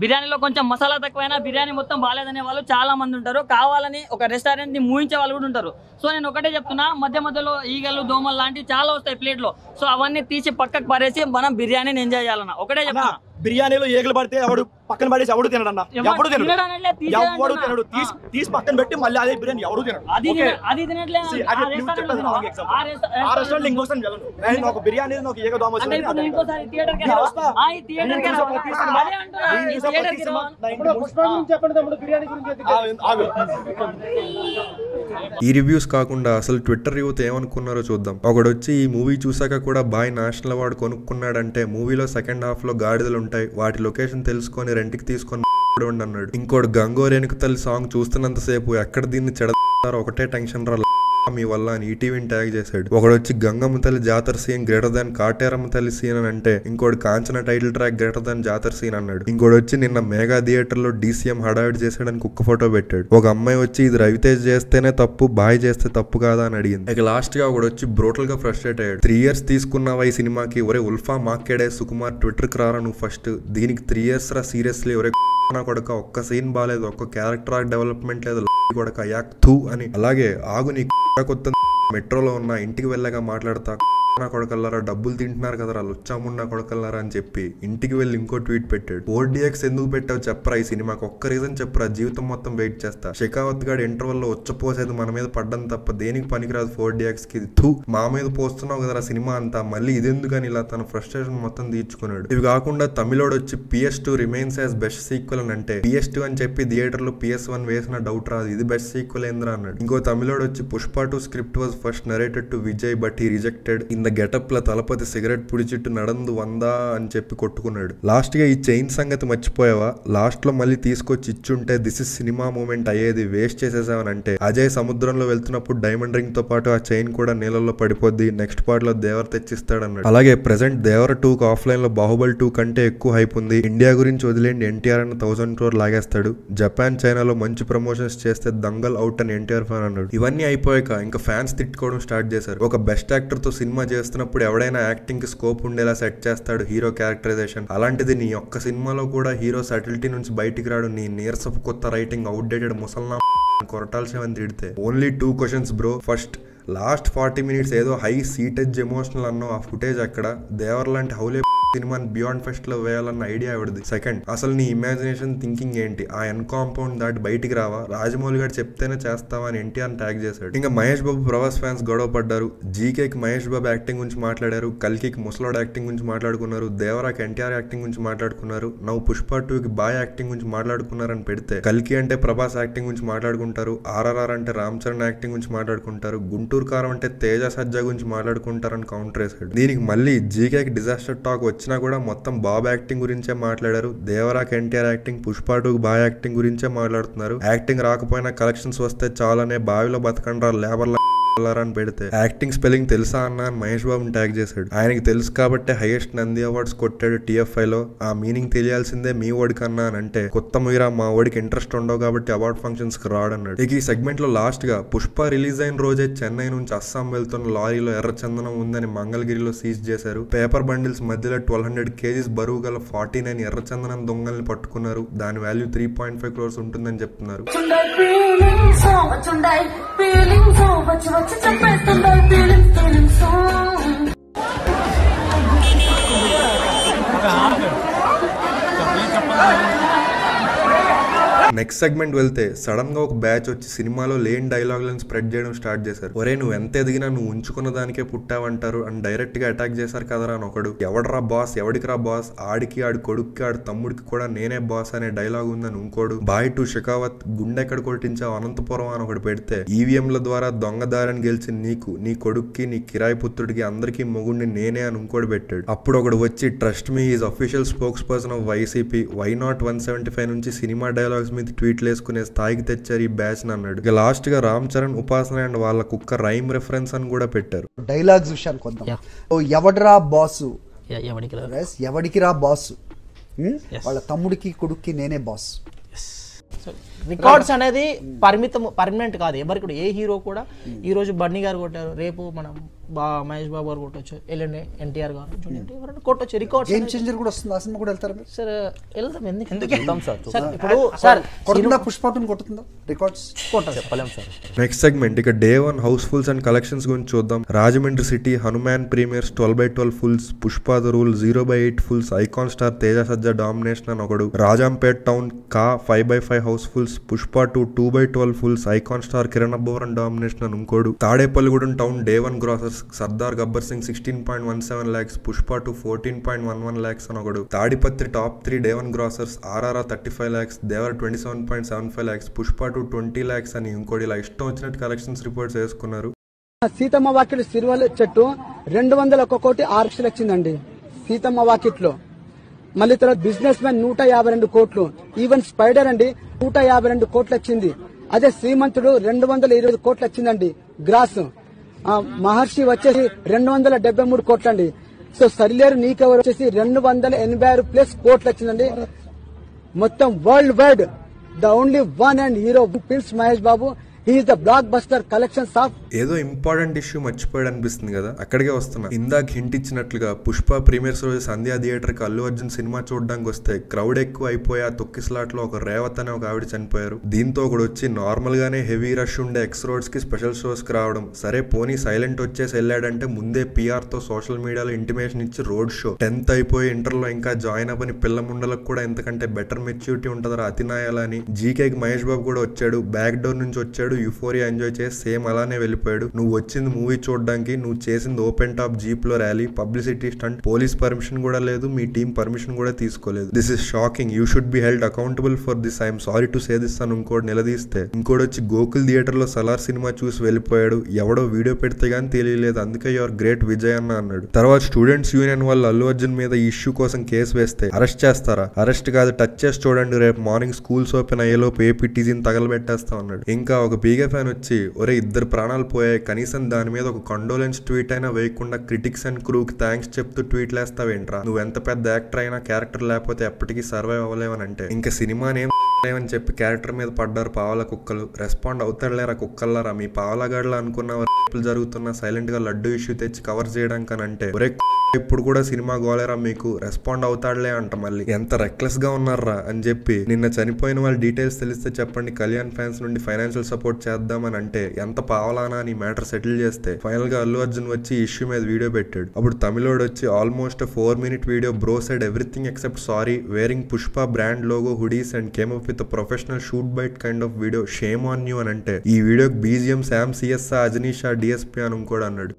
బిర్యానీలో కొంచెం మసాలా తక్కువైనా బిర్యానీ మొత్తం బాగాలేదనే వాళ్ళు చాలా మంది ఉంటారు. కావాలని ఒక రెస్టారెంట్ ని మూయించే వాళ్ళు కూడా ఉంటారు. సో నేను ఒకటే చెప్తున్నా, మధ్యలో ఈగలు దోమలు లాంటివి చాలా వస్తాయి ప్లేట్ లో. సో అవన్నీ తీసి పక్కకు పడేసి మనం బిర్యానీని ఎంజాయ్ చేయాలన్నా. ఒకటే చెప్తున్నా, బిర్యానీలో ఈగలు పడితే ఎవడు పక్కన పడేసి ఎవడు తినడన్నా. ఎవడు తినడు. తీసి పక్కన పెట్టి మళ్ళీ అదే బిర్యానీ ఎవడు తినడు. అది తినట్లేదు. ఒక బిర్యానీ ఒక ఈగ దోమ ఈ రివ్యూస్ కాకుండా అసలు ట్విట్టర్ యూత్ ఏమనుకున్నారో చూద్దాం. ఒకడొచ్చి ఈ మూవీ చూసాక కూడా బాయ్ నేషనల్ అవార్డు కొనుక్కున్నాడంటే మూవీలో సెకండ్ హాఫ్ లో గాడిదలు ఉంటాయి, వాటి లొకేషన్ తెలుసుకొని రెంట్కి తీసుకొని అన్నాడు. ఇంకోటి గంగోరేణుకు తల్లి సాంగ్ చూస్తున్నంతసేపు ఎక్కడ దీన్ని చెడతారో ఒకటే టెన్షన్ రా మీ వల్ల అని ఈటీవీని ట్యాగ్ చేశాడు. ఒకడొచ్చి గంగమ్మ తల్లి జాతర సీన్ గ్రేటర్ దాన్ కాటేరమ్మ తల్లి సీన్ అని అంటే ఇంకోటి Kanchana title track greater than జాతర సీన్ అన్నాడు. ఇంకోటి వచ్చి నిన్న మెగా థియేటర్ లో డీసీఎం హడావిడి చేసాడని కుక్క ఫోటో పెట్టాడు. ఒక అమ్మాయి వచ్చి ఇది రవితేజ్ చేస్తేనే తప్పు, బాయ్ చేస్తే తప్పు కాదా అని అడిగింది. ఇక లాస్ట్ గా ఒకడొచ్చి బ్రోటల్ గా ఫ్రస్ట్రేట్ అయ్యాడు. 3 years తీసుకున్నావా ఈ సినిమాకి? ఒరే ఉల్ఫా మాకేడే సుకుమార్ ట్విట్టర్ కి రారా నువ్వు ఫస్ట్. దీనికి 3 years రా సీరియస్లీ. ఒరే నా కొడక ఒక్క సీన్ బాలేదు, ఒక్క క్యారెక్టర్ డెవలప్మెంట్ లేదు కొడక యాక్ థూ అని. అలాగే ఆగు నీ కొత్త మెట్రోలో ఉన్న ఇంటికి వెళ్ళగా మాట్లాడతా నా కొడకల్లారా డబ్బులు తింటున్నారు కదరా లుచ్చామున్నా కొడకల్లారా అని చెప్పి ఇంటికి వెళ్ళి ఇంకో ట్వీట్ పెట్టాడు. 4DX ఎందుకు పెట్టావు చెప్పరా ఈ సినిమాకి? ఒక్క రీజన్ చెప్పరా, జీవితం మొత్తం వెయిట్ చేస్తా. షెకావత్ గాడు ఇంటర్వెల్ లో వచ్చపోసేది మన మీద పడ్డం తప్ప దేనికి పనికిరాదు 4DX కి. థూ మా మీద పోస్తున్నావు కదరా సినిమా అంతా, మళ్ళీ ఇదెందుకని ఇలా తన ఫ్రస్ట్రేషన్ మొత్తం తీర్చుకున్నాడు. ఇవి కాకుండా తమిళోడు వచ్చి PS2 remains as best sequel అని అంటే PS2 అని చెప్పి థియేటర్ లో PS1 వేసిన డౌట్ రాదు, ఇది బెస్ట్ సీక్వెల్ ఏంద్రా అన్నాడు. ఇంకో తమిళోడు వచ్చి Pushpa 2 script was first narrated to Vijay but he rejected. In the getup ల తలపతి సిగరెట్ పుడిచిట్టు నడందు 100 అని చెప్పి కొట్టుకున్నాడు. లాస్ట్ గా ఈ చైన్ సంగతి మర్చిపోయావా? లాస్ట్ లో మళ్ళీ తీసుకొచ్చి ఇచ్చుంటే దిస్ ఇస్ సినిమా మూమెంట్ అయ్యేది. వేస్ట్ చేసేసావని అంటే అజయ్ సముద్రంలో వెళ్తున్నప్పుడు డైమండ్ రింగ్ తో పాటు ఆ చైన్ కూడా నీళ్ళల్లో పడిపోద్ది. నెక్స్ట్ పార్ట్ లో దేవర తెచ్చిస్తాడన్నాడు. అలాగే ప్రెసెంట్ దేవర 2 ఆఫ్లైన్ లో బాహుబలి 2 కంటే ఎక్కువ హైప్ ఉంది. ఇండియా గురించి వదిలేండి, ఎన్టీఆర్ అని 1000 crore లాగేస్తాడు. జపాన్ చైనాలో మంచి ప్రమోషన్స్ చేస్తే దంగల్ అవుట్ అని ఎన్టీఆర్ ఫ్యాన్ అన్నాడు. ఇవన్నీ అయిపోయాక ఇంకా ఫ్యాన్స్ తిట్టుకోవడం స్టార్ట్ చేశారు. ఒక బెస్ట్ యాక్టర్ తో సినిమా చేస్తున్నప్పుడు ఎవడైనా యాక్టింగ్ కి స్కోప్ ఉండేలా సెట్ చేస్తాడు హీరో క్యారెక్టరైజేషన్. అలాంటిది నీ ఒక్క సినిమాలో కూడా హీరో సటిలిటీ నుంచి బయటికి రాడు. నీ నీరసపు కొత్త రైటింగ్, అవుట్డేటెడ్ ముసల్నా కొరటాల్సేమని తిడితే. Only 2 questions bro. First, last 40 minutes ఏదో హై సీటెజ్ ఎమోషనల్ అన్నో ఆ ఫుటేజ్ అక్కడ దేవర్ లాంటి హౌలే సినిమాని బియాండ్ ఫెస్ట్ లో వేయాలన్న ఐడియా ఎవరిది? సెకండ్, అసలు నీ ఇమాజినేషన్ థింకింగ్ ఏంటి? ఆ ఎన్కాంపౌండ్ దాటి బయటికి రావా? రాజమౌళి గారు చెప్తేనే చేస్తావా అని ఎన్టీఆర్ ట్యాగ్ చేశాడు. ఇంకా మహేష్ బాబు ప్రభాస్ ఫ్యాన్స్ గొడవ పడ్డారు. జీకేకి మహేష్ బాబు యాక్టింగ్ గురించి మాట్లాడారు, కల్కికి ముసలోడ్ యాక్టింగ్ గురించి మాట్లాడుకున్నారు, దేవరాకి ఎన్టీఆర్ యాక్టింగ్ గురించి మాట్లాడుకున్నారు, నవ్వు పుష్ప 2కి బాయ్ యాక్టింగ్ గురించి మాట్లాడుకున్నారని పెడితే కల్కి అంటే ప్రభాస్ యాక్టింగ్ గురించి మాట్లాడుకుంటారు, ఆర్ఆర్ఆర్ అంటే రామ్ చరణ్ యాక్టింగ్ గురించి మాట్లాడుకుంటారు, గుంటూరు కారం అంటే తేజ సజ్జా గురించి మాట్లాడుకుంటారని కౌంటర్ వేశాడు. దీనికి మళ్ళీ జీకేకి డిజాస్టర్ టాక్ వచ్చినా కూడా మొత్తం బాబు యాక్టింగ్ గురించే మాట్లాడారు. దేవరాకి ఎన్టీఆర్ యాక్టింగ్, పుష్ప 2కి బాయ్ యాక్టింగ్ గురించే మాట్లాడుతున్నారు. యాక్టింగ్ రాకపోయినా కలెక్షన్స్ వస్తే చాలనే బావిలో బతకండ్రా లేబర్ అని పెడితే యాక్టింగ్ స్పెల్లింగ్ తెలుసా అన్న అని మహేష్ బాబుని ట్యాగ్ చేశాడు. ఆయనకి తెలుసు కాబట్టి హైయెస్ట్ నంది అవార్డ్స్ కొట్టాడు TFI లో. ఆ మీనింగ్ తెలియాల్సిందే మీ ఓడికి అన్నా అని అంటే కొత్త మీరా మా ఓడికి ఇంట్రెస్ట్ ఉండవు కాబట్టి అవార్డ్ ఫంక్షన్స్ కి రాడన్నాడు. ఇక ఈ సెగ్మెంట్ లో లాస్ట్ గా పుష్ప రిలీజ్ అయిన రోజే చెన్నై నుంచి అస్సాం వెళ్తున్న లారీలో ఎర్రచందనం ఉందని మంగళగిరిలో సీజ్ చేశారు. పేపర్ బండిల్స్ మధ్యలో 1200 kgs బరువు గల 49 ఎర్రచందనం దొంగల్ని పట్టుకున్నారు. దాని వాల్యూ 3.5 crores ఉంటుందని చెప్తున్నారు. నెక్స్ట్ సెగ్మెంట్ వెళ్తే సడన్ గా ఒక బ్యాచ్ వచ్చి సినిమాలో లేని డైలాగులను స్ప్రెడ్ చేయడం స్టార్ట్ చేశారు. ఒరే నువ్వు ఎంత ఎదిగినా నువ్వు ఉంచుకున్న దానికే పుట్టావంటారు అని డైరెక్ట్ గా అటాక్ చేశారు కదరా అని ఒకడు. ఎవడరా బాస్, ఎవడికి రా బాస్, ఆడికి ఆడి కొడుక్కి ఆడి తమ్ముడికి కూడా నేనే బాస్ అనే డైలాగ్ ఉందని ఇంకోడు. బాయ్ టు షెకావత్, గుండెక్కడ కొట్టించావు అనంతపురం అని ఒకటి పెడితే ఈవీఎంల ద్వారా దొంగదారని గెలిచి నీకు, నీ కొడుక్కి, నీ కిరాయి పుత్రుడికి అందరికీ మొగుడిని నేనే అని ఇంకోటి పెట్టాడు. అప్పుడు ఒకడు వచ్చి trust me is official spokesperson of YCP, why not 175 నుంచి సినిమా డైలాగ్స్ మీద ట్వీట్లు వేసుకునే స్థాయికి తెచ్చారు ఈ బ్యాచ్ అన్నాడు. ఇక లాస్ట్ గా రామ్ చరణ్, ఉపాసన అండ్ వాళ్ళ కుక్క రైమ్ రెఫరెన్స్ అని కూడా పెట్టారు. డైలాగ్స్ విషయానికి వద్దాం. ఎవడరా బాసు, ఎవడికి రా బాసు, వాళ్ళ తమ్ముడికి కొడుక్కి నేనే బాస్. రికార్డ్స్ అనేది పర్మనెంట్ కాదు. ఎవరికి కూడా, ఏ హీరో కూడా ఈ రోజు బన్నీ గారు కొట్టారు, రేపు మనం మహేష్ బాబు గారు కొట్టొచ్చు, ఎల్లుండి ఎన్టీఆర్ గారు ఎవరైనా కొట్టొచ్చు. రికార్డ్స్ గేమ్ చేంజర్ కూడా వస్తుంది, ఆ సినిమా కూడా వెళ్తారు సార్? వెళ్తాం, ఎందుకు వెళ్తాం సార్? ఇప్పుడు సార్ పుష్ప 2 కొట్టుతుందా రికార్డ్స్? చెప్పలేం సార్. నెక్స్ట్ సెగ్మెంట్ ఇక డే 1 హౌస్ఫుల్స్ అండ్ కలెక్షన్స్ గురించి చూద్దాం. Rajahmundry city Hanuman premieres 12/12 fulls, Pushpa the rule 0/8 fulls, icon star Teja Sajja domination అని ఒకడు. రాజంపేట్ టౌన్ కా 5/5 housefuls, Pushpa 2 2/12 fulls, icon star Kiran Abbavaram domination అని ఇంకోడు. Tadepalligudem town day 1 grasses, Sardar Gabbar Singh 16.17 lakhs, Pushpa 2 14.11 lakhs అని ఒకడు. Tadipatri top 3 day 1 grossers, RRR 35 lakhs, దేవర్ 27.75 lakhs, పుష్ప 2 20 lakhs అని ఇంకోటి. ఇలా ఇష్టం వచ్చినట్టు కలెక్షన్స్ రిపోర్ట్స్ వేసుకున్నారు. సీతమ్మ వాకిట్ సిరివల్ చెట్టు 201 కోటి 6 లక్షలు వచ్చిందండి సీతమ్మ వాకిట్లో. మళ్ళీ తర్వాత బిజినెస్ మ్యాన్ 152 కోట్లు, ఈవెన్ స్పైడర్ అండి 152 కోట్లు వచ్చింది. అదే శ్రీమంతుడు 220 కోట్లు వచ్చిందండి గ్రాస్. మహర్షి వచ్చేసి 273 కోట్లు అండి. సో సరిలేరు నీకెవరు వచ్చేసి 286+ కోట్లు వచ్చిందండి. మొత్తం world wide the only one and hero prince Mahesh Babu. The blockbuster collections of ఏదో ఇంపార్టెంట్ ఇష్యూ మర్చిపోయాడు అనిపిస్తుంది కదా, అక్కడికే వస్తున్నా. ఇందాక హింట్ ఇచ్చినట్లుగా పుష్ప ప్రీమియర్స్ రోజు సంధ్యా థియేటర్ కి అల్లు అర్జున్ సినిమా చూడడానికి వస్తే క్రౌడ్ ఎక్కువ అయిపోయి ఆ తొక్కి స్లాట్ లో ఒక రేవత్ అనే ఒక ఆవిడ చనిపోయారు. దీంతో ఒకడు వచ్చి నార్మల్ గానే హెవీ రష్ ఉండే ఎక్స్ రోడ్స్ కి స్పెషల్ షోస్ కి రావడం. సరే పోనీ సైలెంట్ వచ్చేసి వెళ్ళాడంటే ముందే PR తో సోషల్ మీడియాలో ఇంటిమేషన్ ఇచ్చి రోడ్ షో. 10th అయిపోయి ఇంటర్ లో ఇంకా జాయిన్ అవ్వని పిల్ల ముండలకు కూడా ఎంతకంటే బెటర్ మెచ్యూరిటీ ఉంటుందా అతినాయాలని. జీకేకి మహేష్ బాబు కూడా వచ్చాడు, బ్యాక్ డోర్ నుంచి వచ్చాడు, యుఫోరియా ఎంజాయ్ చేసి సేమ్ అలానే వెళ్ళిపోయాడు. నువ్వు వచ్చింది మూవీ చూడడానికి, నువ్వు చేసింది ఓపెన్ టాప్ జీప్ లో rally, publicity stunt, police permission కూడా లేదు, మీ టీం పర్మిషన్ కూడా తీసుకోలేదు. This is shocking, you should be held accountable for this, I'm sorry to say this అని ఇంకోటి నిలదీస్తే, ఇంకోటి వచ్చి గోకుల్ థియేటర్ లో సలార్ సినిమా చూసి వెళ్ళిపోయాడు, ఎవడో వీడియో పెడితే గానీ తెలియలేదు, అందుకే యువర్ గ్రేట్ విజయ్ అన్న అన్నాడు. తర్వాత స్టూడెంట్స్ యూనియన్ వాళ్ళు అల్లు అర్జున్ మీద ఈ ఇష్యూ కోసం కేసు వేస్తే అరెస్ట్ చేస్తారా? అరెస్ట్ కాదు, టచ్ చేసి చూడండి, రేపు మార్నింగ్ స్కూల్స్ ఓపెన్ అయ్యేలోపు ఏపీటీజీని తగలబెట్టేస్తా ఉన్నాడు. ఇంకా ఒక పీకే ఫ్యాన్ వచ్చి, ఒరే 2 ప్రాణాలు పోయాయి, కనీసం దాని మీద ఒక కండోలెన్స్ ట్వీట్ అయినా వేయకుండా క్రిటిక్స్ అండ్ క్రూకి థ్యాంక్స్ చెప్తూ ట్వీట్లు వేస్తావేంట్రా? నువ్వు ఎంత పెద్ద యాక్టర్ అయినా క్యారెక్టర్ లేకపోతే ఎప్పటికీ సర్వైవ్ అవ్వలేవని అంటే, ఇంకా సినిమానేం అని చెప్పి క్యారెక్టర్ మీద పడ్డారు పావల కుక్కలు. రెస్పాండ్ అవుతాడులేరా కుక్కల్లారా, మీ పావలగాడ్లా అనుకున్న జరుగుతున్న సైలెంట్ గా లడ్డు ఇష్యూ తెచ్చి కవర్ చేయడానికి అని అంటే, ఒరే ఇప్పుడు కూడా సినిమా గోలేరా మీకు, రెస్పాండ్ అవుతాడులే అంట. మళ్ళీ ఎంత రెక్లెస్ గా ఉన్నారా అని చెప్పి, నిన్న చనిపోయిన వాళ్ళ డీటెయిల్స్ తెలిస్తే చెప్పండి, కళ్యాణ్ ఫ్యాన్స్ నుండి ఫైనాన్షియల్ సపోర్ట్ చేద్దామని అంటే, ఎంత పావలానా అని మ్యాటర్ సెటిల్ చేస్తే ఫైనల్ గా అల్లు అర్జున్ వచ్చి ఇష్యూ మీద వీడియో పెట్టాడు. అప్పుడు తమిళోడు వచ్చి almost 4 minute video, bro said everything except sorry, wearing Pushpa brand logo hoodies and came up with professional shoot bite kind of video, shame on you అని అంటే, ఈ వీడియోకి బీజిఎం శామ్ సిఎస్ఆ అజనీషా డిఎస్పీ అని ఇంకోటి అన్నాడు.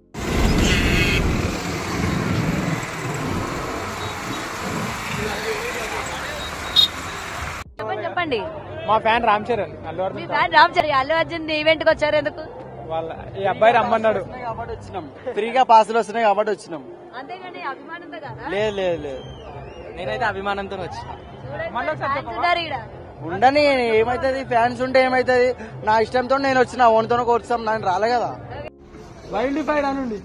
చెప్పండి. మా ఫ్యాన్ రామ్ చరణ్, మీ ఫ్యాన్ రామ్ చరణ్ అల్లు అర్జున్ ఈవెంట్ కి వచ్చారు ఎందుకు? వాళ్ళ ఈ అబ్బాయి రమ్మన్నాడు, ఫ్రీగా పాసులు వస్తున్నాయి కాబట్టి వచ్చినాం. అంతేగాని అభిమానంతో కదా? లేదు లేదు లేదు, నేనైతే అభిమానంతో వచ్చిన. ఉండని ఏమైతుంది, ఫ్యాన్స్ ఉంటే ఏమైతుంది, నా ఇష్టంతో నేను వచ్చిన ఓన్తోనే కోరుతాం, నేను రాలే కదా. వైల్డిఫైడ్ అనండి.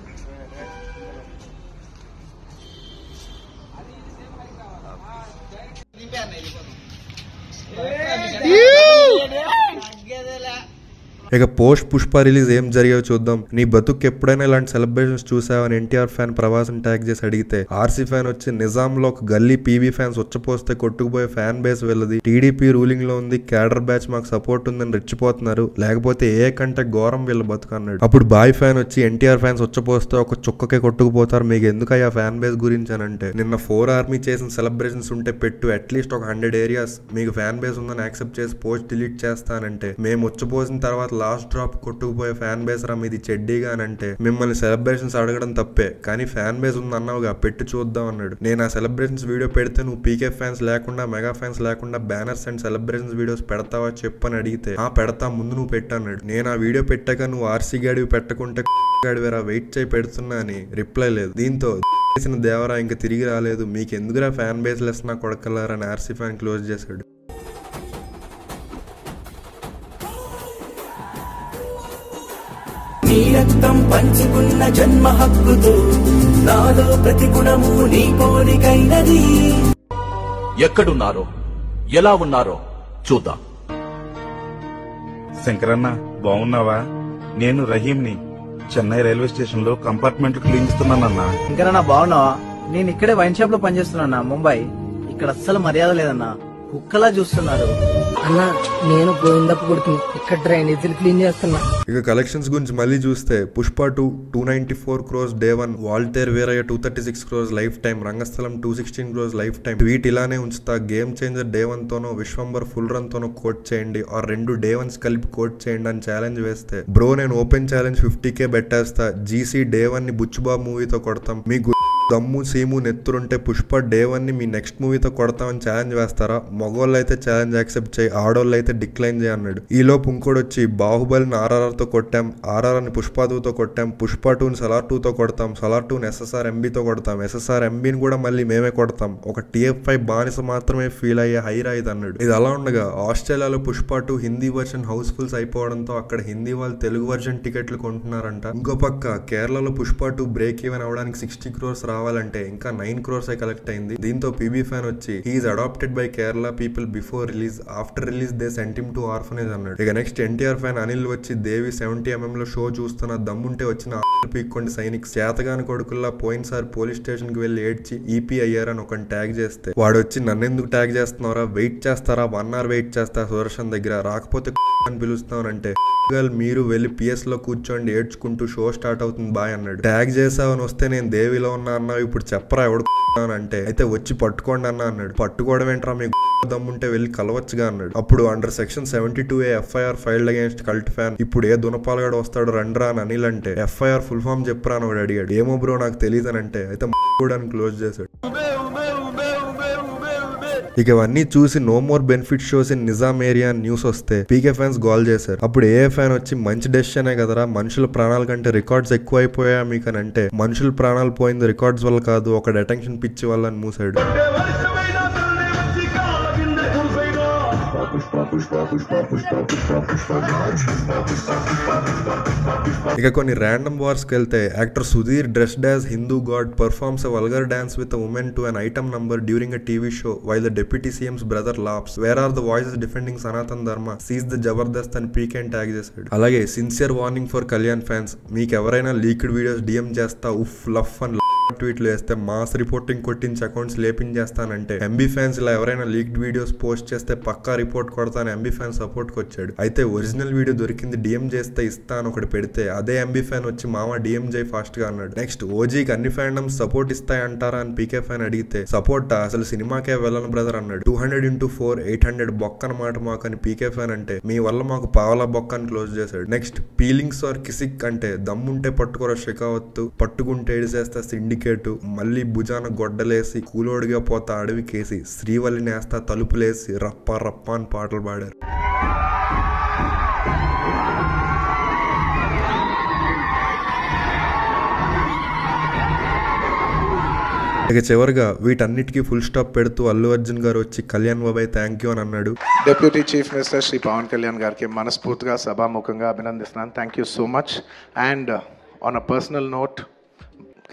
ఇక పోస్ట్ పుష్ప రిలీజ్ ఏం జరిగాయో చూద్దాం. నీ బతుకు ఎప్పుడైనా ఇలాంటి సెలబ్రేషన్స్ చూసావని ఎన్టీఆర్ ఫ్యాన్ ప్రవాసం ట్యాగ్ చేసి అడిగితే, ఆర్సీ ఫ్యాన్ వచ్చి నిజాంలో ఒక గల్లీ పీవీ ఫ్యాన్స్ వచ్చపోస్తే కొట్టుకుపోయే ఫ్యాన్ బేస్ వెళ్ళది, టీడీపీ రూలింగ్ లో ఉంది, క్యాడర్ బ్యాచ్ మాకు సపోర్ట్ ఉందని రెచ్చిపోతున్నారు, లేకపోతే ఏ కంటే ఘోరం వీళ్ళ బతుకు అన్నాడు. అప్పుడు బాయ్ ఫ్యాన్ వచ్చి ఎన్టీఆర్ ఫ్యాన్స్ వచ్చపోస్తే ఒక చుక్కకే కొట్టుకుపోతారు, మీకు ఎందుకయ్యా ఫ్యాన్ బేస్ గురించి అని అంటే, నిన్న 4 ఆర్మీ చేసిన సెలబ్రేషన్స్ ఉంటే పెట్టు, అట్లీస్ట్ ఒక 100 ఏరియాస్ మీకు ఫ్యాన్ బేస్ ఉందని యాక్సెప్ట్ చేసి పోస్ట్ డిలీట్ చేస్తానంటే, మేము వచ్చపోసిన తర్వాత లాస్ట్ డ్రాప్ కొట్టుకుపోయే ఫ్యాన్ బేస్ రా మీది చెడ్డీగా అని అంటే, మిమ్మల్ని సెలబ్రేషన్స్ అడగడం తప్పే, కానీ ఫ్యాన్ బేస్ ఉంది అన్నావుగా పెట్టి చూద్దాం అన్నాడు. నేను ఆ సెలబ్రేషన్స్ వీడియో పెడితే నువ్వు పీకే ఫ్యాన్స్ లేకుండా మెగా ఫ్యాన్స్ లేకుండా బ్యానర్స్ అండ్ సెలబ్రేషన్స్ వీడియోస్ పెడతావా చెప్పని అడిగితే, ఆ పెడతా ముందు నువ్వు పెట్టన్నాడు. నేను ఆ వీడియో పెట్టాక నువ్వు ఆర్సీ గాడివి పెట్టకుంటే గాడివేరా వెయిట్ చేయి పెడుతున్నా అని రిప్లై లేదు. దీంతో చేసిన దేవరా ఇంకా తిరిగి రాలేదు, మీకు ఎందుకురా ఫ్యాన్ బేస్ లెస్ నా కొడకలారని ఆర్సీ ఫ్యాన్ క్లోజ్ చేశాడు. నీ రక్తం పంచుకున్న జన్మ హక్కుతో నాలో ప్రతి గుణము నీ కోరికైనది. ఎక్కడున్నారో ఎలా ఉన్నారో చూద్దాం. శంకరన్న బాగున్నావా? నేను రహీంని, చెన్నై రైల్వే స్టేషన్ లో కంపార్ట్మెంట్ క్లీన్ ఇస్తున్నానన్నా. ఇంకనన్నా బాగున్నావా? నేను ఇక్కడే వైన్ షాప్ లో పనిచేస్తున్నా ముంబై. ఇక్కడ అస్సలు మర్యాద లేదన్నా, కుక్కలా చూస్తున్నారు. అన్నా నేను గోవిందపు కొడుకుని, ఇక్కడ డ్రైనేజీలు క్లీన్ చేస్తున్నా. ఇక కలెక్షన్స్ గురించి మళ్ళీ చూస్తే Pushpa 2 294 crores day 1, Waltair Veerayya 236 crores lifetime, Rangasthalam 216 crores lifetime. Tweet ఇలానే ఉంచుతా, గేమ్ చేంజర్ డే 1 తోనో విశ్వంబర్ ఫుల్ రన్ తోనో కోట్ చేయండి, ఆర్ 2 day 1s కలిపి కోట్ చేయండి అని ఛాలెంజ్ వేస్తే, బ్రో నేను ఓపెన్ ఛాలెంజ్ 50K పెట్టేస్తా, జీసీ డే 1 ని బుచ్చుబాబు మూవీతో కొడతాం, మీకు దమ్ము సీము నెత్తురుంటే పుష్ప డే 1 ని మీ నెక్స్ట్ మూవీతో కొడతామని ఛాలెంజ్ వేస్తారా? మగోళ్ళు అయితే ఛాలెంజ్ యాక్సెప్ట్ చేయి, ఆడోళ్ళు అయితే డిక్లైన్ చేయి అన్నాడు. ఈలోపు ఇంకోటి వచ్చి, బాహుబలిని RRRతో కొట్టాం, RRRని పుష్ప 2తో కొట్టాం, పుష్ప 2ని సలార్ 2తో కొడతాం, సలార్ 2ని SSR MBతో కొడతాం, SSR MBని కూడా మళ్ళీ మేమే కొడతాం, ఒక TF5 బానిస మాత్రమే ఫీల్ అయ్యే హైరా ఇది అన్నాడు. ఇది అలా ఉండగా ఆస్ట్రేలియాలో పుష్ప 2 హిందీ వర్షన్ హౌస్ఫుల్స్ అయిపోవడంతో అక్కడ హిందీ వాళ్ళు తెలుగు వర్షన్ టికెట్లు కొంటున్నారంట. ఇంకో పక్క కేరళలో పుష్ప 2 బ్రేక్ ఈవెన్ అవడానికి 60 crores రావాలంటే ఇంకా 9 crores కలెక్ట్ అయింది. దీంతో పీబీ ఫ్యాన్ వచ్చి, he's adopted by Kerala people before release, after release they sent him to orphanage అన్నాడు. ఇక నెక్స్ట్ ఎన్టీఆర్ ఫ్యాన్ అనిల్ వచ్చి, దేవి 70mm లో షో చూస్తున్న దమ్ముంటే వచ్చిన పీక్కోండి సైనిక్, చేతగాని కొడుకుల్లా పోయినసారి పోలీస్ స్టేషన్ కి వెళ్లి ఏడ్చి ఈపీ అయ్యారని ఒక ట్యాగ్ చేస్తే, వాడు వచ్చి నన్నెందుకు ట్యాగ్ చేస్తున్నారా, వెయిట్ చేస్తారా, 1 hour వెయిట్ చేస్తా సుదర్శన్ దగ్గర, రాకపోతే అని పిలుస్తానంటే, మీరు వెళ్ళి PS లో కూర్చోండి ఏడ్చుకుంటూ షో స్టార్ట్ అవుతుంది బాయ్ అన్నాడు. ట్యాగ్ చేసావని వస్తే నేను దేవిలో ఉన్నా అన్నావు, ఇప్పుడు చెప్పరా ఎవడు అని అంటే, అయితే వచ్చి పట్టుకోండి అన్న అన్నాడు. పట్టుకోవడం ఏంట్రా, మీకు దమ్ముంటే వెళ్ళి కలవచ్చుగా అన్నాడు. అప్పుడు under section 72A FIR filed against cult fan, ఇప్పుడు ఏ దునపాలగాడు వస్తాడు రండ్రా అని అనిల్ అంటే, ఎఫ్ఐఆర్ ఫుల్ ఫామ్ చెప్పరా అని అడిగాడు. ఏమో బ్రో నాకు తెలియదు అని అంటే, అయితే కూడా క్లోజ్ చేశాడు. ఇక ఇవన్నీ చూసి no more benefit shows in Nizam area news వస్తే పీకే ఫ్యాన్స్ గోల్ చేశారు. అప్పుడు ఏ ఫ్యాన్ వచ్చి మంచి డెసిషనే కదరా, మనుషుల ప్రాణాల కంటే రికార్డ్స్ ఎక్కువ అయిపోయా మీకు అని అంటే, మనుషుల ప్రాణాలు పోయింది రికార్డ్స్ వల్ల కాదు, ఒక అటెన్షన్ పిచ్చి వల్ల అని మూసాడు. ఇక కొన్ని ర్యాండమ్ వార్స్ కి వెళ్తే actor Sudheer dressed as Hindu god performs a vulgar dance with women to an item number during a TV show while the deputy CM's brother laughs. Where are the voices defending Sanatan Dharma, seize the Jabardasth అని PK tag చేశాడు. అలాగే sincere warning for Kalyan fans, మీకు ఎవరైనా leaked videos DM చేస్తా ఉఫ్ లఫ్ అని ట్వీట్లు వేస్తే mass reporting కొట్టించి అకౌంట్స్ లేపించేస్తానంటే, ఎంబీ ఫ్యాన్స్ ఇలా ఎవరైనా లీక్డ్ వీడియోస్ పోస్ట్ చేస్తే పక్కా రిపోర్ట్ కొడతాను ఎంబీ ఫ్యాన్ సపోర్ట్ కి వచ్చాడు. అయితే ఒరిజినల్ వీడియో దొరికింది డిఎం చేస్తే ఇస్తా అని ఒకటి పెడితే అదే ఎంబీ ఫ్యాన్ వచ్చి మామ డిఎం చేయి ఫాస్ట్ గా అన్నాడు. నెక్స్ట్ ఓజీకి అన్ని ఫ్యాండమ్స్ సపోర్ట్ ఇస్తాయంటారా అని పీకే ఫ్యాన్ అడిగితే, సపోర్ట్ అసలు సినిమాకే వెళ్ళను బ్రదర్ అన్నాడు. 200x4 800 బొక్క అన్నమాట మాకు అని పీకే ఫ్యాన్ అంటే, మీ వల్ల మాకు పావలా బొక్క అని క్లోజ్ చేశాడు. నెక్స్ట్ పీలింగ్స్ ఆర్ కిసిక్ అంటే, దమ్ముంటే పట్టుకోరా షికావత్తు, పట్టుకుంటే ఏడిసేస్తా సిండికేటు, మళ్ళీ భుజాన గొడ్డలేసి కూలోడిగా పోతా అడవికేసి, శ్రీవల్లి నేస్తా తలుపులేసి రప్ప రప్ప అని పాటలు పాడారు. ఇక చివరిగా వీటన్నిటికీ ఫుల్ స్టాప్ పెడుతూ అల్లు అర్జున్ గారు వచ్చి కళ్యాణ్ బాబాయ్ థ్యాంక్ యూ అని అన్నాడు. Deputy chief minister Shri Pawan Kalyan గారికి మనస్ఫూర్తిగా సభాముఖంగా అభినందిస్తున్నాను. Thank you so much. And on a personal note,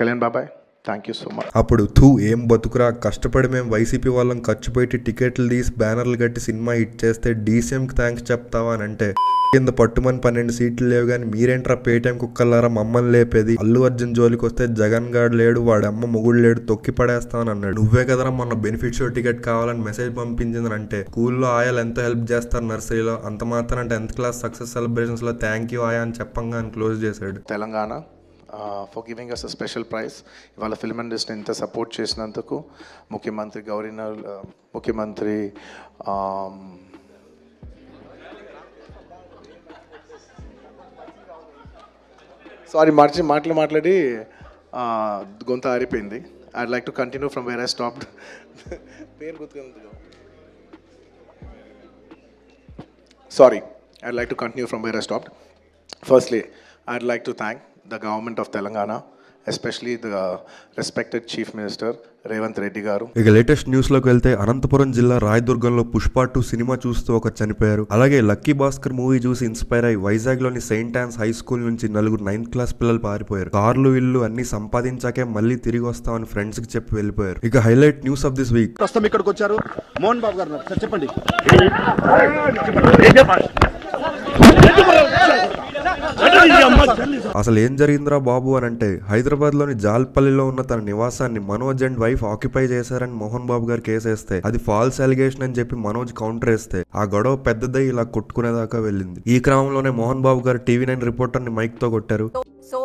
Kalyan బాబాయ్ థ్యాంక్ యూ సో మచ్. అప్పుడు ఏం బతుకురా, కష్టపడి మేము వైసీపీ వాళ్ళం ఖర్చు పెట్టి టికెట్లు తీసి బ్యానర్లు కట్టి సినిమా హిట్ చేస్తే డీసీఎంకి థ్యాంక్స్ చెప్తావా అని అంటే, కింద పట్టుమని 12 సీట్లు లేవు కానీ మీరేంట్రా పేటీఎం కుక్కలారా మమ్మల్ని లేపేది, అల్లు అర్జున్ జోలికి వస్తే జగన్ గాడు లేడు, వాడి అమ్మ మొగుడు లేడు, తొక్కి పడేస్తామని అన్నాడు. నువ్వే కదరా మొన్న బెనిఫిట్ షో టికెట్ కావాలని మెసేజ్ పంపించిందని అంటే, స్కూల్లో ఆయాలు ఎంతో హెల్ప్ చేస్తారు నర్సరీలో, అంత మాత్రం 10th క్లాస్ సక్సెస్ సెలబ్రేషన్స్ లో థ్యాంక్ యూ ఆయా అని చెప్పంగా అని క్లోజ్ చేశాడు. Telangana for giving us a special prize. ఇవాళ ఫిల్మ్ ఇండస్ట్రీ ఇంత సపోర్ట్ చేసినందుకు ముఖ్యమంత్రి గవర్నర్, ముఖ్యమంత్రి సారీ మాట్లాడి గొంత ఆరిపోయింది. I'd like to continue from where I stopped. పేరు గుర్తుకుంది. Sorry, I'd like to continue from where I stopped. Firstly, I'd like to thank the government of Telangana, especially the respected Chief Minister Revanth Reddy గారు. ఇక latest news లోకి వెళ్తే అనంతపురం జిల్లా రాయదుర్గంలో Pushpa 2 cinema చూస్తూ ఒక చనిపోయారు. అలాగే లక్కీ భాస్కర్ మూవీ చూసి ఇన్స్పైర్ అయి వైజాగ్ లోని సెయింట్ ఆన్స్ హై స్కూల్ నుంచి 4 9th క్లాస్ పిల్లలు పారిపోయారు. కార్లు ఇల్లు అన్ని సంపాదించాకే మళ్ళీ తిరిగి వస్తామని ఫ్రెండ్స్ కి చెప్పి వెళ్ళిపోయారు. ఇక highlight news of this week, ప్రస్తుతం ఇక్కడికి వచ్చారు మోహన్ బాబు గారు. సార్ చెప్పండి. అసలు ఏం జరిగిందిరా బాబు అని అంటే, హైదరాబాద్ లోని జాల్పల్లిలో ఉన్న తన నివాసాన్ని మనోజ్ అండ్ వైఫ్ ఆక్యుపై చేశారని మోహన్ బాబు గారు కేసు వేస్తే అది ఫాల్స్ అలిగేషన్ అని చెప్పి మనోజ్ కౌంటర్ వేస్తే ఆ గొడవ పెద్దదై ఇలా కొట్టుకునేదాకా వెళ్ళింది. ఈ క్రమంలోనే మోహన్ బాబు గారు TV9 రిపోర్టర్ ని మైక్ తో కొట్టారు. సో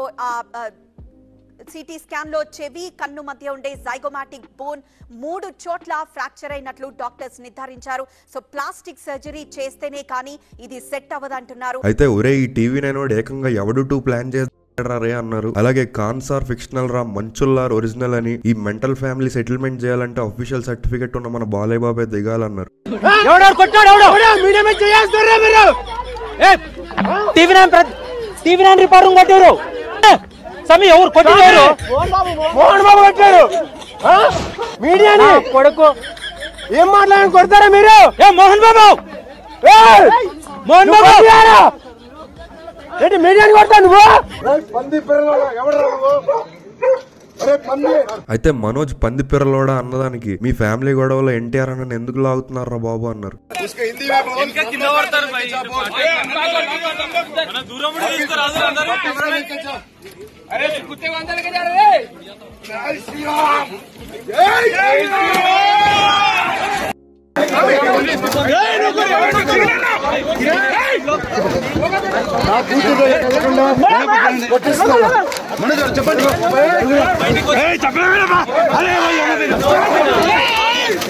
సిటీ స్కాన్ లో చెవి కన్ను మధ్య ఉండే జైగోమాటిక్ బోన్ 3 చోట్ల ఫ్రాక్చర్ అయినట్లు డాక్టర్స్ నిర్ధారించారు. సో ప్లాస్టిక్ సర్జరీ చేస్తేనే కానీ ఇది సెట్ అవ్వదంటున్నారు. అయితే ఒరే ఈ TV9 వాడు ఏకంగా ఎవడు 2 ప్లాన్ చేస్తాడే అన్నారు. అలాగే కాన్సార్ ఫిక్షనల్ రా, మంచుల్లార్ ఒరిజినల్ అని, ఈ మెంటల్ ఫ్యామిలీ సెటిల్మెంట్ చేయాలంటే అఫీషియల్ సర్టిఫికెట్ ఉన్న మన బాలయ్య బాబే దిగాలన్నారు. TV9 రిపోర్టింగ్ కొట్టారు సమీ, ఎవరు కొట్టారు? మోహన్ బాబు కొట్టారు. మీడియాని కొడుకు ఏం మాట్లాడని కొడతారా మీరు? ఏ మోహన్ బాబు, మోహన్ బాబు ఏంటి మీడియాని కొడతా నువ్వు? అయితే మనోజ్ పంది పిర్రలోడా అన్నదానికి మీ ఫ్యామిలీ గొడవలో ఎన్టీఆర్ అన్న ఎందుకు లాగుతున్నారా బాబు అన్నారు.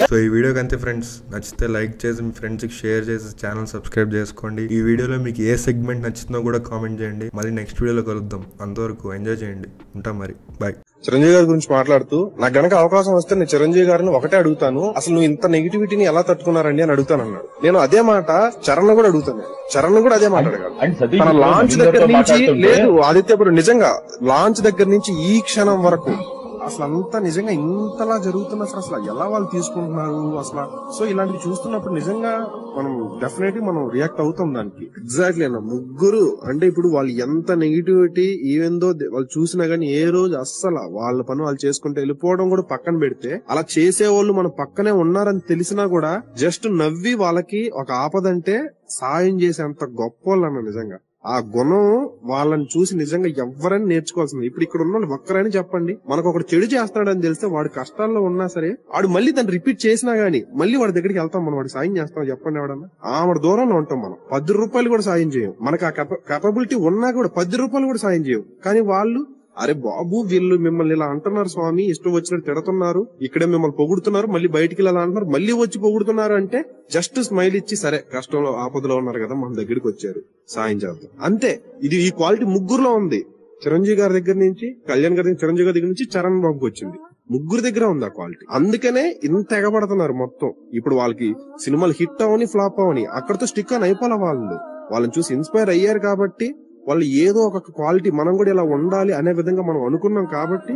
సో ఈ వీడియోకి అంతే ఫ్రెండ్స్, నచ్చితే లైక్ చేసి మీ ఫ్రెండ్స్కి షేర్ చేసి ఛానల్ సబ్స్క్రైబ్ చేసుకోండి. ఈ వీడియోలో మీకు ఏ సెగ్మెంట్ నచ్చిందో కూడా కామెంట్ చేయండి. మళ్ళీ నెక్స్ట్ వీడియోలో కలుద్దాం. అంతవరకు ఎంజాయ్ చేయండి. ఉంటాం మరి, బాయ్. చిరంజీవి గారి గురించి మాట్లాడుతూ నాకు గనక అవకాశం వస్తే నేను చిరంజీవి గారిని ఒకటే అడుగుతాను, అసలు నువ్వు ఇంత నెగిటివిటీని ఎలా తట్టుకున్నారండి అని అడుగుతాను అన్నాడు. నేను అదే మాట చరణ్ కూడా అడుగుతాను. చరణ్ కూడా అదే మాట అడగాలి. తన లాంచ్ దగ్గర నుంచి లేదు ఆదిత్యపురం నిజంగా లాంచ్ దగ్గర నుంచి ఈ క్షణం వరకు అసలు అంతా నిజంగా ఇంతలా జరుగుతున్నా అసలు ఎలా వాళ్ళు తీసుకుంటున్నారు అసలు. సో ఇలాంటివి చూస్తున్నప్పుడు నిజంగా మనం డెఫినెట్లీ మనం రియాక్ట్ అవుతాం దానికి. ఎగ్జాక్ట్లీ అన్న ముగ్గురు అంటే ఇప్పుడు వాళ్ళు ఎంత నెగిటివిటీ ఈవెందో వాళ్ళు చూసినా గానీ ఏ రోజు అస్సలు వాళ్ళ పని వాళ్ళు చేసుకుంటే వెళ్ళిపోవడం కూడా పక్కన పెడితే, అలా చేసేవాళ్ళు మన పక్కనే ఉన్నారని తెలిసినా కూడా జస్ట్ నవ్వి వాళ్ళకి ఒక ఆపదంటే సాయం చేసేంత గొప్ప వాళ్ళు అన్న. నిజంగా ఆ గుణం వాళ్ళని చూసి నిజంగా ఎవరైనా నేర్చుకోవాల్సింది. ఇప్పుడు ఇక్కడ ఉన్న వాళ్ళు ఒక్కరైనా చెప్పండి, మనకు ఒకటి చెడు చేస్తున్నాడని తెలిస్తే వాడు కష్టాల్లో ఉన్నా సరే వాడు మళ్ళీ దాన్ని రిపీట్ చేసినా గానీ మళ్ళీ వాడి దగ్గరికి వెళ్తాం, మనం వాడికి సాయం చేస్తాం చెప్పండి. ఎవడన్నా ఆవిడ దూరంలో ఉంటాం మనం. 10 రూపాయలు కూడా సాయం చేయం. మనకు ఆ కేపబిలిటీ ఉన్నా కూడా 10 రూపాయలు కూడా సాయం చేయం. కానీ వాళ్ళు అరే బాబు వీళ్ళు మిమ్మల్ని ఇలా అంటున్నారు స్వామి, ఇష్టం వచ్చినట్టు తిడుతున్నారు, ఇక్కడే మిమ్మల్ని పొగుడుతున్నారు, మళ్ళీ బయటికి ఇలా అంటున్నారు, మళ్ళీ వచ్చి పొగుడుతున్నారు అంటే జస్ట్ స్మైల్ ఇచ్చి సరే కష్టంలో ఆపదలో ఉన్నారు కదా మన దగ్గరికి వచ్చారు సాయం చేద్దాం అంతే. ఇది ఈ క్వాలిటీ ముగ్గురులో ఉంది. చిరంజీవి గారి దగ్గర నుంచి, కళ్యాణ్ గారి దగ్గర, చిరంజీవి గారి దగ్గర నుంచి చరణ్ బాబుకి వచ్చింది. ముగ్గురు దగ్గర ఉంది ఆ క్వాలిటీ. అందుకనే ఇంత ఎగబడుతున్నారు మొత్తం. ఇప్పుడు వాళ్ళకి సినిమాలు హిట్ అవని ఫ్లాప్ అవని అక్కడతో స్టిక్ అని అయిపోలే. వాళ్ళని చూసి ఇన్స్పైర్ అయ్యారు కాబట్టి వాళ్ళు ఏదో ఒక క్వాలిటీ మనం కూడా ఇలా ఉండాలి అనే విధంగా మనం అనుకున్నాం కాబట్టి